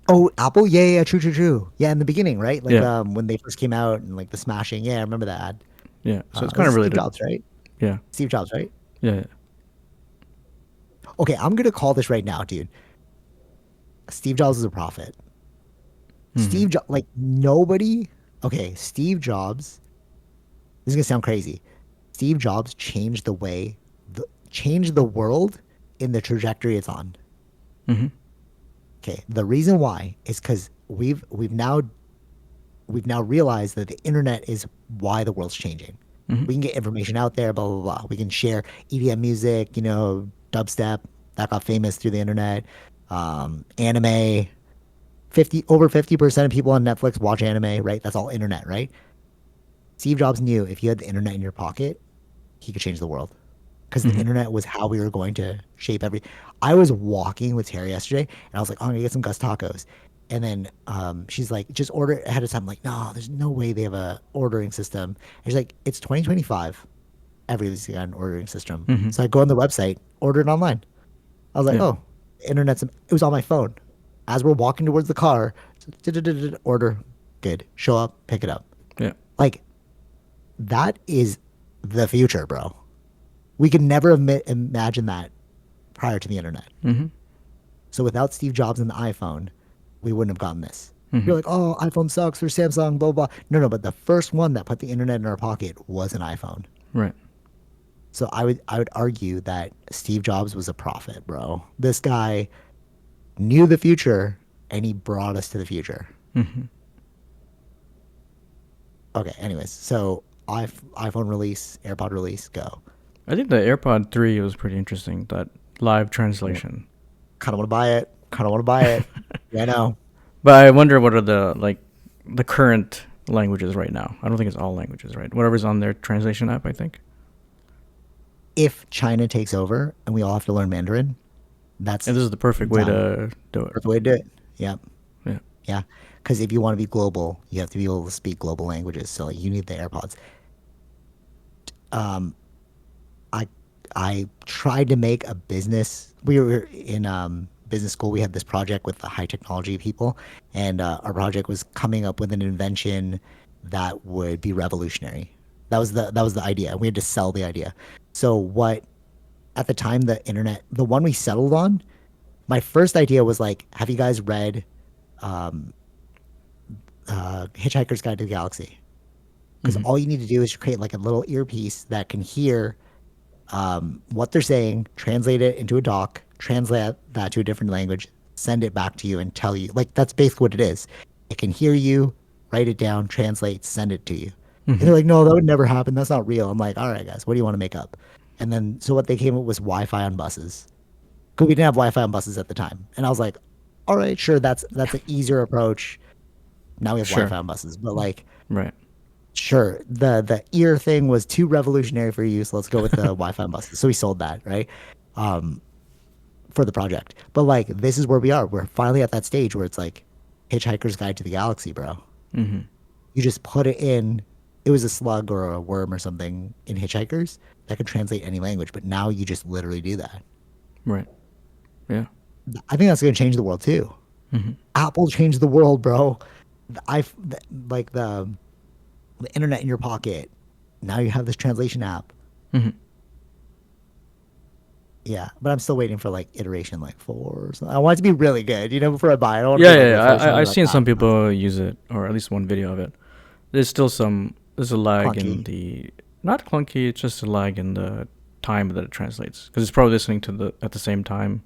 Oh, Apple, yeah, yeah, true, true, true. Yeah, in the beginning, right? Like Yeah. when they first came out and like the smashing. Yeah, I remember that ad. Yeah. So it's kind This of is Steve related. Jobs, right? Yeah. Steve Jobs, right? Yeah. Yeah. Okay, I'm gonna call this right now, dude. Steve Jobs is a prophet. Hmm. Steve Jobs, like nobody. Okay, Steve Jobs. This is gonna sound crazy. Steve Jobs changed the world in the trajectory it's on. Hmm. Okay, the reason why is because we've now realized that the internet is why the world's changing. Hmm. We can get information out there, blah blah blah. We can share EDM music, dubstep that got famous through the internet, anime. 50% of people on Netflix watch anime, right? That's all internet, right? Steve Jobs knew if you had the internet in your pocket, he could change the world because the Hmm. internet was how we were going to shape every. I was walking with Terry yesterday, and I was like, "Oh, I'm gonna get some Gus tacos," and then she's like, "Just order it ahead of time." I'm like, no, there's no way they have a ordering system. And she's like, "It's 2025. Everybody's got an ordering system." Hmm. So I go on the website, order it online. I was like, Yeah. "Oh, internet's." It was on my phone. As we're walking towards the car, order, good, show up, pick it up. Yeah. Like that is the future, bro. We could never imagine that prior to the internet. Hmm. So without Steve Jobs and the iPhone, we wouldn't have gotten this. Hmm. You're like, oh, iPhone sucks or Samsung, blah, blah. No, no, but the first one that put the internet in our pocket was an iPhone. Right. So I would argue that Steve Jobs was a prophet, bro. This guy knew the future and he brought us to the future. Hmm. Okay, anyways, so iPhone release, AirPod release, go. I think the AirPod 3 was pretty interesting. That live translation. Kind of want to buy it. Kind of want to buy it. Yeah, I know. But I wonder what are the current languages right now. I don't think it's all languages, right? Whatever's on their translation app, I think. If China takes over and we all have to learn Mandarin, And that's this is the perfect way done. to do it. That's the way to do it. Yep. Yeah. Yeah. Because if you want to be global, you have to be able to speak global languages. So like, you need the AirPods. Um, I I tried to make a business. We were in business school, we had this project with the high technology people, and our project was coming up with an invention that would be revolutionary. That was the idea. We had to sell the idea. So what at the time the internet, the one we settled on, my first idea was like, have you guys read Hitchhiker's Guide to the Galaxy? Because Hmm. all you need to do is create like a little earpiece that can hear what they're saying, translate it into a doc, translate that to a different language, send it back to you, and tell you. Like that's basically what it is. It can hear you, write it down, translate, send it to you. And Hmm. they're like, no, that would never happen. That's not real. I'm like, all right, guys, what do you want to make up? And then so what they came up was Wi-Fi on buses. Because we didn't have Wi-Fi on buses at the time. And I was like, all right, sure, that's an easier approach. Now we have Sure. Wi-Fi on buses, but like Right. sure, the ear thing was too revolutionary for you, so let's go with the Wi-Fi buses. So we sold that, right? Um, for the project. But like this is where we are. We're finally at that stage where it's like Hitchhiker's Guide to the Galaxy, bro. Hmm. You just put it in. It was a slug or a worm or something in Hitchhikers that could translate any language, but now you just literally do that. Right. Yeah. I think that's going to change the world too. Hmm. Apple changed the world, bro. I like the internet in your pocket. Now you have this translation app. Hmm. Yeah, but I'm still waiting for like iteration like four or something. I want it to be really good, before I buy it. I don't want to Yeah, be like yeah, the yeah. first one to be I've like, seen ah, some no, it's people use it, or at least one video of it. There's still some. There's a lag in clunky. the not clunky. It's just a lag in the time that it translates because it's probably listening to the at the same time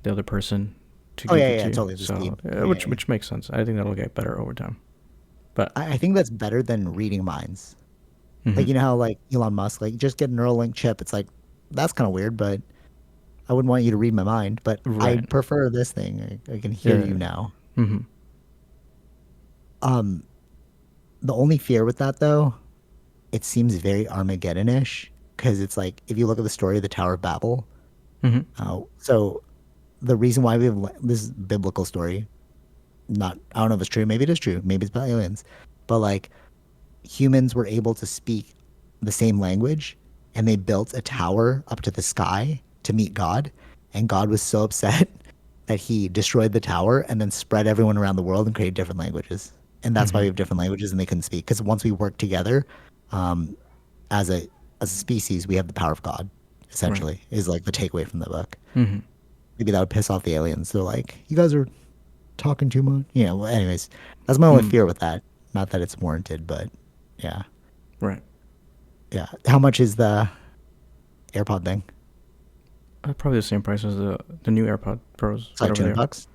the other person to Oh give yeah, it yeah, to you. totally the So speed. Yeah, yeah. which makes sense. I think that'll get better over time. But I think that's better than reading minds. hmm. Like how like Elon Musk like just get a Neuralink chip. It's like that's kind of weird, but I wouldn't want you to read my mind. But I Right. prefer this thing. I can hear Yeah. you now. Hmm. Um, the only fear with that though, it seems very Armageddon-ish because it's like if you look at the story of the Tower of Babel. Hmm. So the reason why we have this biblical story, not I don't know if it's true. Maybe it is true. Maybe it's about aliens, but like humans were able to speak the same language, and they built a tower up to the sky to meet God, and God was so upset that he destroyed the tower and then spread everyone around the world and created different languages. And that's why Hmm. we have different languages and they couldn't speak because once we work together, um, as a species, we have the power of God. Right. Essentially, is like the takeaway from the book. Hmm. Maybe that would piss off the aliens. They're like, you guys are talking too much. Well, anyways, that's my only Hmm. fear with that. Not that it's warranted, but yeah. Right. Yeah. How much is the AirPod thing? Probably the same price as the new AirPod Pros, It's like whatever they are. $200.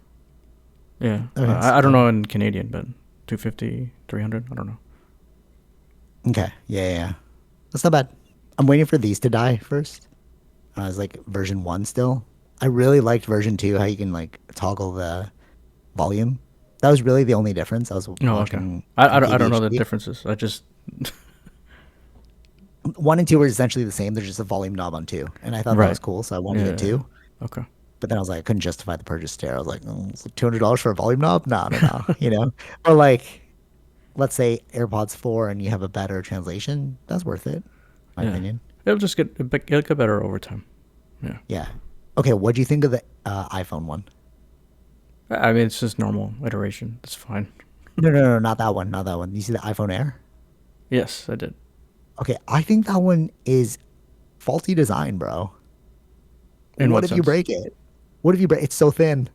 Yeah. Okay. I don't So, know in Canadian, but 250, 300. I don't know. okay. Yeah, yeah, yeah. That's not bad. I'm waiting for these to die first. It's like version one still. I really liked version two, how you can like toggle the volume. That was really the only difference. I was Oh, okay. watching an I don't know the ADHD. differences. I just. One and two were essentially the same. There's just a volume knob on two. And I thought that was Right. cool. So I wanted to Yeah, get yeah, yeah. two. Okay. But then I was like, I couldn't justify the purchase there. I was like, it's like $200 for a volume knob? No, no, no. Or like, let's say AirPods 4 and you have a better translation. That's worth it, in my Yeah. opinion. It'll get better over time. Yeah. Yeah. Okay. What do you think of the iPhone one? I mean, it's just normal iteration. It's fine. No, no, no, not that one. Not that one. You see the iPhone Air? Yes, I did. Okay. I think that one is faulty design, bro. In What what if you sense? break it? What if you break? It's so thin.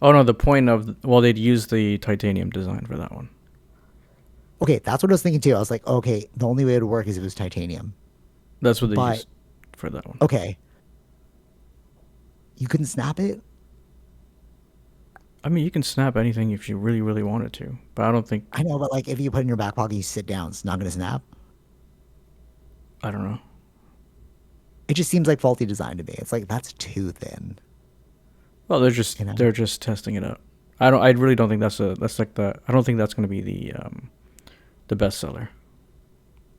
Oh no, the point of well, they'd use the titanium design for that one. Okay, that's what I was thinking too. I was like, okay, the only way it would work is if it was titanium. That's what they But used for that one. okay, you couldn't snap it. I mean, you can snap anything if you really, really wanted to, but I don't think. I know, but like if you put it in your back pocket, you sit down, it's not gonna snap. I don't know. It just seems like faulty design to me. It's like that's too thin. Well, You know, they're just testing it out. I don't. I really don't think that's like the. I don't think that's going to be the best seller.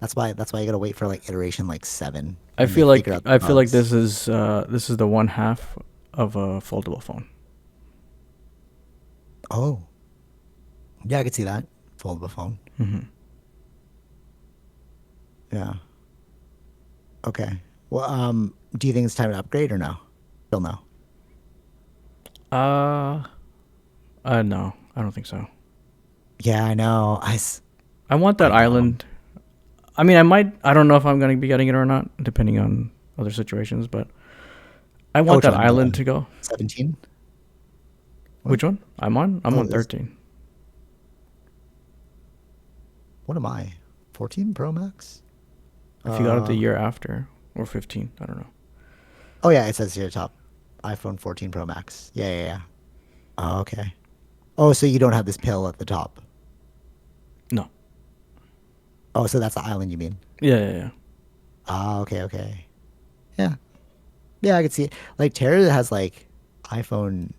that's why you gotta wait for like iteration like seven when they figure out the I feel like bugs. this is the one half of a foldable phone. Oh, yeah, I could see that. Foldable phone. Hmm. Yeah. Okay. Well, do you think it's time to upgrade or no? Still no. Uh, no, I don't think so. Yeah, I know. I want that I don't. island. I mean, I might. I don't know if I'm going to be getting it or not, depending on other situations. But I Oh, want which that one? island The to go. 17? What? Which one? I'm on. I'm Oh, on 13. what am I? 14 Pro Max? If you got it the Uh, year after or 15, I don't know. oh yeah, it says here top. iPhone 14 Pro Max. Yeah, yeah, yeah. Oh, okay. Oh, so you don't have this pill at the top. No. Oh, so that's the island you mean? Yeah, yeah, yeah. Ah, okay, okay. Yeah. Yeah, I could see it. Like Tara has like iPhone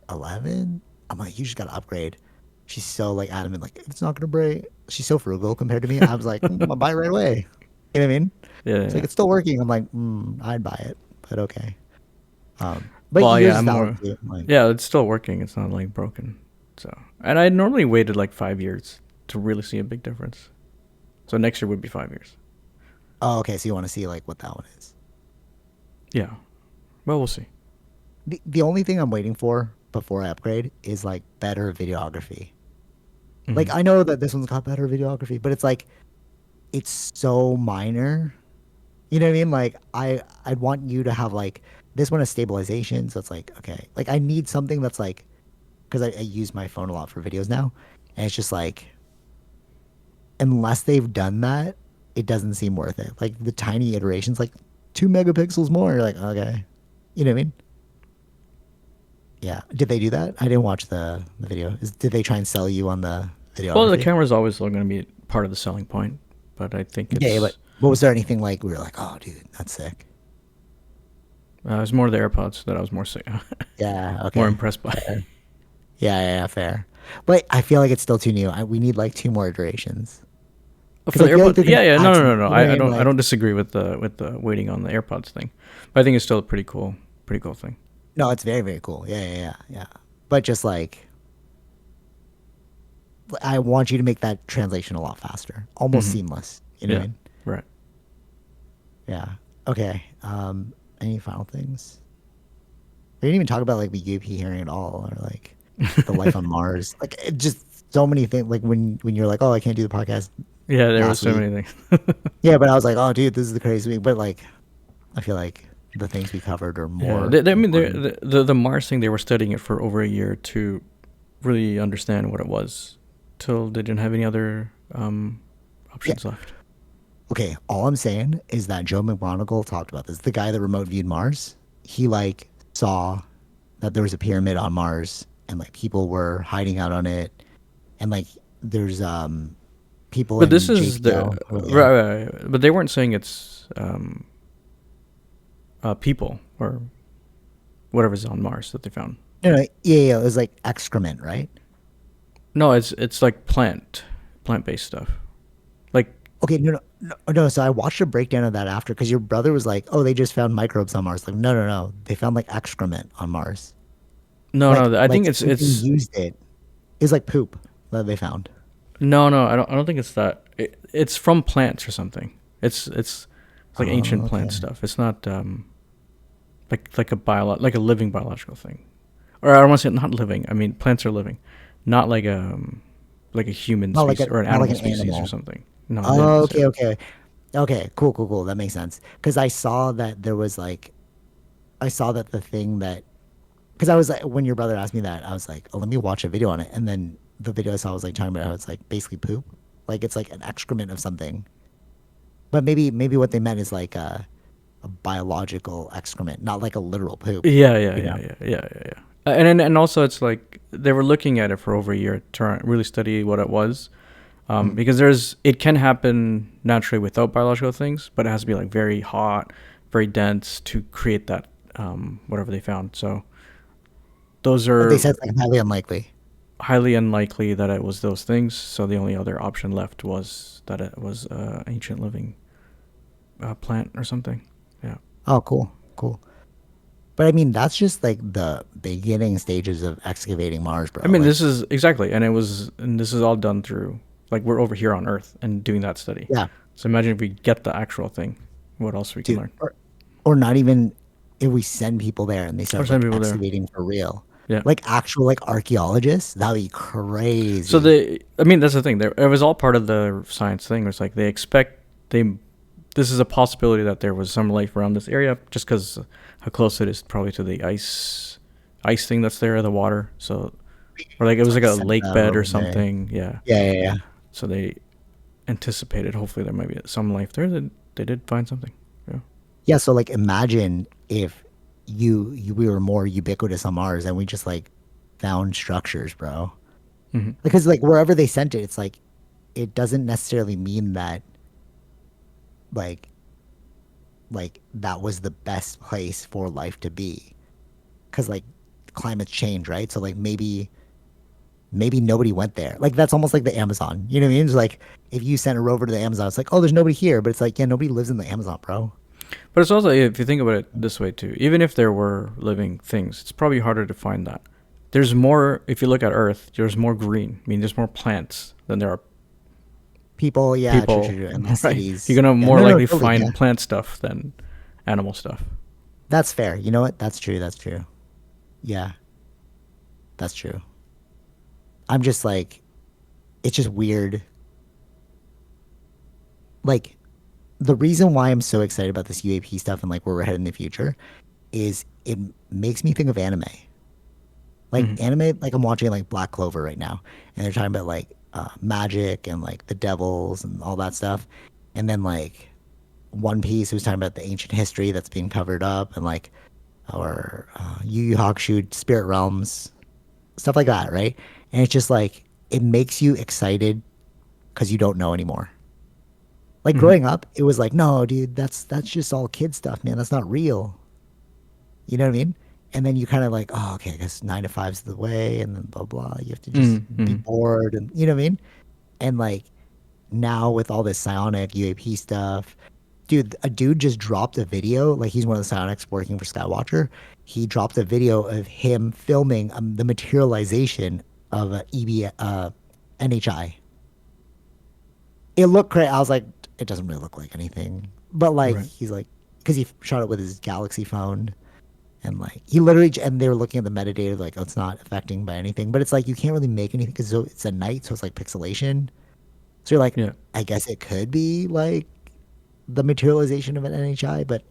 11. I'm like, you just gotta upgrade. She's so like adamant, like it's not gonna break. She's so frugal compared to me. I was like, I'll buy it right away. You know what I mean? Yeah, yeah, It's like yeah. it's still working. I'm like, I'd buy it, but okay. But Well, yours yeah, is I'm valid more. too. Like, Yeah, it's still working. It's not like broken. So, and I normally waited like 5 years to really see a big difference. So next year would be 5 years. oh, okay. So you want to see like what that one is? Yeah. Well, we'll see. The only thing I'm waiting for before I upgrade is like better videography. Hmm. Like I know that this one's got better videography, but it's like it's so minor. You know what I mean? Like I'd want you to have like this one has stabilization, so it's like okay. Like I need something that's like because I use my phone a lot for videos now, and it's just like unless they've done that, it doesn't seem worth it. Like the tiny iterations, like 2 megapixels more. You're like okay, you know what I mean? Yeah. Did they do that? I didn't watch the video. Did they try and sell you on the Well, the videography? camera's always still going to be part of the selling point, but I think Yeah, yeah, but it's was there anything like we were like, oh, dude, that's sick? it's more the AirPods that I was more Yeah. more Okay. impressed by. Fair. Yeah, yeah, yeah, fair. But I feel like it's still too new. We need like 2 more iterations because For I the feel like AirPods, they're yeah, gonna yeah, add no, some. no, no, no. You know what I I mean? don't, I don't Like, disagree with the waiting on the AirPods thing, but I think it's still a pretty cool thing. no, it's very, very cool. Yeah, yeah, yeah, yeah. But just like, I want you to make that translation a lot faster, almost Hmm. seamless. You know what I Yeah, mean? right. Yeah. Okay. Any final things? We didn't even talk about like the UAP hearing at all, or like the life on Mars. Like it just so many things. Like when you're like, oh, I can't do the podcast Yeah, there were last so week. many things. Yeah, but I was like, oh, dude, this is the crazy week. But like, I feel like the things we covered are Yeah, more I mean, important. the Mars thing, they were studying it for over a year to really understand what it was, till they didn't have any other Yeah. options left. Okay. All I'm saying is that Joe McMoneagle talked about this. The guy that remote viewed Mars. He like saw that there was a pyramid on Mars, and like people were hiding out on it, and like there's people But this in is the JPL. Yeah. right, but they weren't saying it's people or whatever's on Mars that they found. No, no, yeah, yeah, it was like excrement, right? No, it's like plant based stuff. Like Okay, no, no, no, no. So I watched a breakdown of that after because your brother was like, "Oh, they just found microbes on Mars." Like, no, no, no, they found like excrement on Mars. no, no. I Like think something it's used it. It's like poop that they found. no, no. I don't think it's that. It's from plants or something. It's like Oh, ancient plant okay. stuff. It's not like a like a living biological thing. Or I don't want to say not living. I mean plants are living, not like a human species or an Not like animal an species or animal. something. No, they didn't Oh, say okay, that. okay, okay. Cool, cool, cool. That makes sense. Because I saw that there was like, I saw that the thing that because I was like, when your brother asked me that, I was like, oh, let me watch a video on it. And then the video I saw was like talking about how it's like basically poop. Like it's like an excrement of something. But maybe what they meant is like a biological excrement, not like a literal poop, Yeah, yeah, you yeah, know? yeah, yeah, yeah, yeah. And also it's like they were looking at it for over a year to really study what it was, Mhm. because it can happen naturally without biological things, but it has to be like very hot, very dense to create that whatever they found. So those But they are said it's like highly unlikely. highly unlikely that it was those things. So the only other option left was that it was ancient living plant or something. Yeah. Oh, cool, cool. But I mean, that's just like the beginning stages of excavating Mars, I bro. mean, Like, this is exactly, and this is all done through like we're over here on Earth and doing that study. yeah, So imagine if we get the actual thing, what else we can dude. learn, Or not even if we send people there and they or start send like people there. excavating for real. Yeah. Like actual like archaeologists, that'd be So crazy. they, I mean, that's the thing. It was all part of the science thing. It's like they expect they. This is a possibility that there was some life around this area, just because how close it is probably to the ice thing that's there, the water. So, or like it It's was like like a sent lake bed or over there. something. Yeah. Yeah, yeah, yeah. So they anticipated. Hopefully, there might be some life there. They did find something. Yeah. Yeah, so like imagine if we were more ubiquitous on Mars and we just like found structures, bro. Hmm. Because like wherever they sent it, it's like it doesn't necessarily mean that like that was the best place for life to be. Because like climates change, right? So like maybe nobody went there. Like that's almost like the Amazon. You know what I mean? It's like if you sent a rover to the Amazon, it's like, oh, there's nobody here, but it's like, yeah, nobody lives in the Amazon, bro. But it's also, if you think about it this way too, even if there were living things, it's probably harder to find that. There's more, if you look at Earth, there's more green. I mean, there's more plants than there are People, yeah, true, true, people, true. And like right? You're cities. gonna Yeah, more no, no, likely totally. Yeah. find plant stuff than animal stuff. That's fair. You know what? That's true. That's true. Yeah, that's true. I'm just like, it's just weird. Like, the reason why I'm so excited about this UAP stuff and like where we're headed in the future is it makes me think of anime. Like Hmm. anime, like I'm watching like Black Clover right now, and they're talking about like magic and like the devils and all that stuff, and then like One Piece who's talking about the ancient history that's being covered up, and like or Yu Yu Hakusho, Spirit Realms, stuff like that, right? And it's just like it makes you excited because you don't know anymore. Like Hmm. growing up, it was like, no, dude, that's just all kid stuff, man. That's not real. You know what I mean? And then you kind of like, oh, okay, I guess 9 to 5's the way, and then blah blah. You have to just be Hmm. bored, and you know what I mean? And like now with all this psionic UAP stuff, dude, a dude just dropped a video. Like he's one of the psionics working for Skywatcher. He dropped a video of him filming the materialization of a NHI. It looked great. I was like, it doesn't really look like anything, but like Right. he's like, because he shot it with his Galaxy phone. And like he literally, and they were looking at the metadata, like, oh, it's not affecting by anything. But it's like you can't really make anything because it's a night, so it's like pixelation. So you're like, Yeah. I guess it could be like the materialization of an NHI, but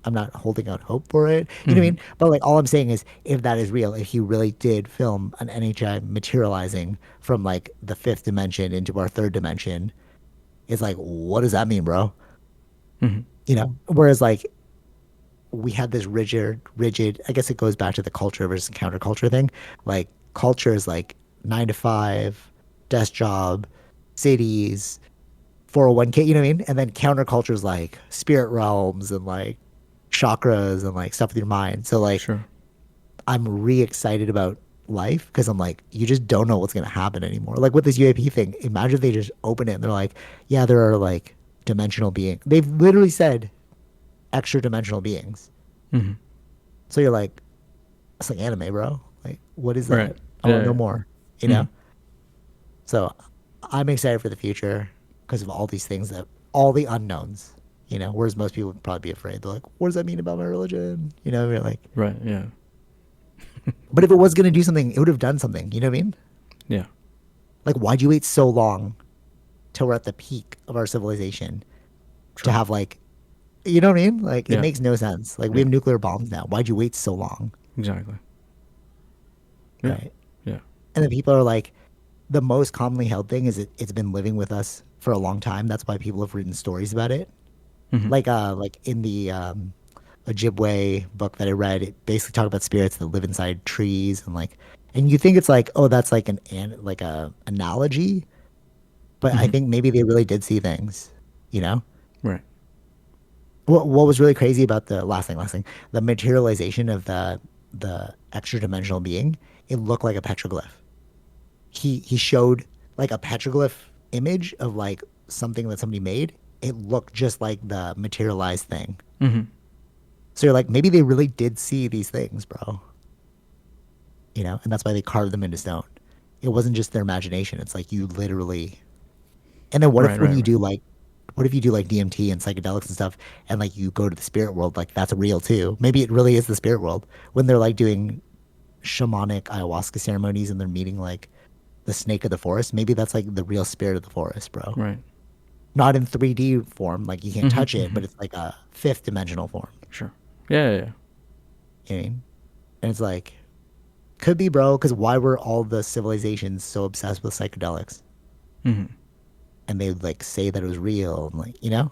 I'm not holding out hope for it. You know what I Hmm. mean? But like all I'm saying is if that is real, if he really did film an NHI materializing from like the fifth dimension into our third dimension, it's like, what does that mean, bro? Hmm. You know? Whereas like we had this rigid, I guess it goes back to the culture versus counterculture thing. Like culture is like 9 to 5, desk job, cities, 401k, you know what I mean? And then counterculture is like spirit realms and like chakras and like stuff with your mind. So like Sure. I'm re excited about life because I'm like, you just don't know what's gonna happen anymore. Like with this UAP thing, imagine if they just open it and they're like, yeah, there are like dimensional beings. They've literally said extra dimensional beings. Hmm. So you're like, it's like anime, bro. Like, what is Right. that? I want Yeah. to know Yeah. more, you Hmm. know? So I'm excited for the future because of all these things that, all the unknowns, you know, whereas most people would probably be afraid. They're like, what does that mean about my religion? You know, we're like, Right. Yeah. but if it was going to do something, it would have done something. You know what I mean? Yeah. Like, why'd you wait so long till we're at the peak of our civilization to True. have like, you know what I mean? Like, it Yeah. makes no sense. Like, we Yeah. have nuclear bombs now. Why'd you wait so long? Exactly. Yeah. Right. Yeah. And then people are like, the most commonly held thing is it's been living with us for a long time. That's why people have written stories about it. Hmm. Like in the Ojibwe book that I read, it basically talked about spirits that live inside trees and like, and you think it's like, oh, that's like like a analogy, but I Hmm. think maybe they really did see things, you know? Right. What was really crazy about the last thing, the materialization of the extra dimensional being, it looked like a petroglyph. He showed like a petroglyph image of like something that somebody made. It looked just like the materialized thing. Hmm. So you're like, maybe they really did see these things, bro. You know, and that's why they carved them into stone. It wasn't just their imagination. It's like you literally. And then what if Right. when Right. you Right. do like, what if you do like DMT and psychedelics and stuff, and like you go to the spirit world, like that's real too. Maybe it really is the spirit world when they're like doing shamanic ayahuasca ceremonies and they're meeting like the snake of the forest. Maybe that's like the real spirit of the forest, bro. Right. Not in 3D form, like you can't Mm-hmm, touch it, mm-hmm. but it's like a fifth dimensional form. Sure. Yeah, yeah, yeah. You know what I mean? And it's like, could be, bro, because why were all the civilizations so obsessed with psychedelics? Mm-hmm. And they would like say that it was real, and like, you know?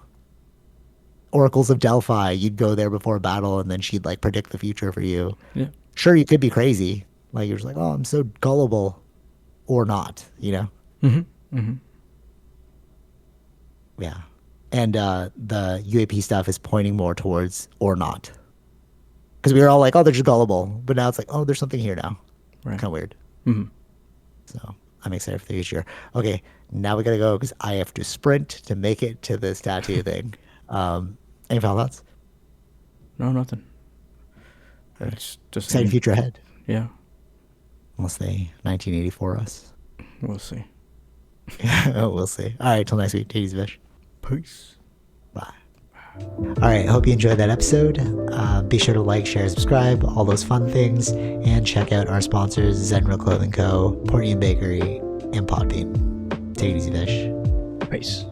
Oracles of Delphi, you'd go there before a battle and then she'd like predict the future for you. Yeah. Sure, you could be crazy. Like you're just like, oh, I'm so gullible, or not, you know? Mm-hmm. Mm-hmm. Yeah. And the UAP stuff is pointing more towards or not. Because we were all like, oh, they're just gullible. But now it's like, oh, there's something here now. Right. Kind of weird. Mm-hmm. So I'm excited for the future. Okay, now we gotta go because I have to sprint to make it to this tattoo thing. Any final thoughts? No, nothing. Okay. It's just Exciting future ahead. yeah. Unless they 1984 us. We'll see. We'll see. All right, till next week. Take it easy, Vish. Peace. Bye. All right, hope you enjoyed that episode. Be sure to like, share, subscribe, all those fun things, and check out our sponsors, Zenro Clothing Co., Portian Bakery, and Podbean. Take it easy, Vish. Peace.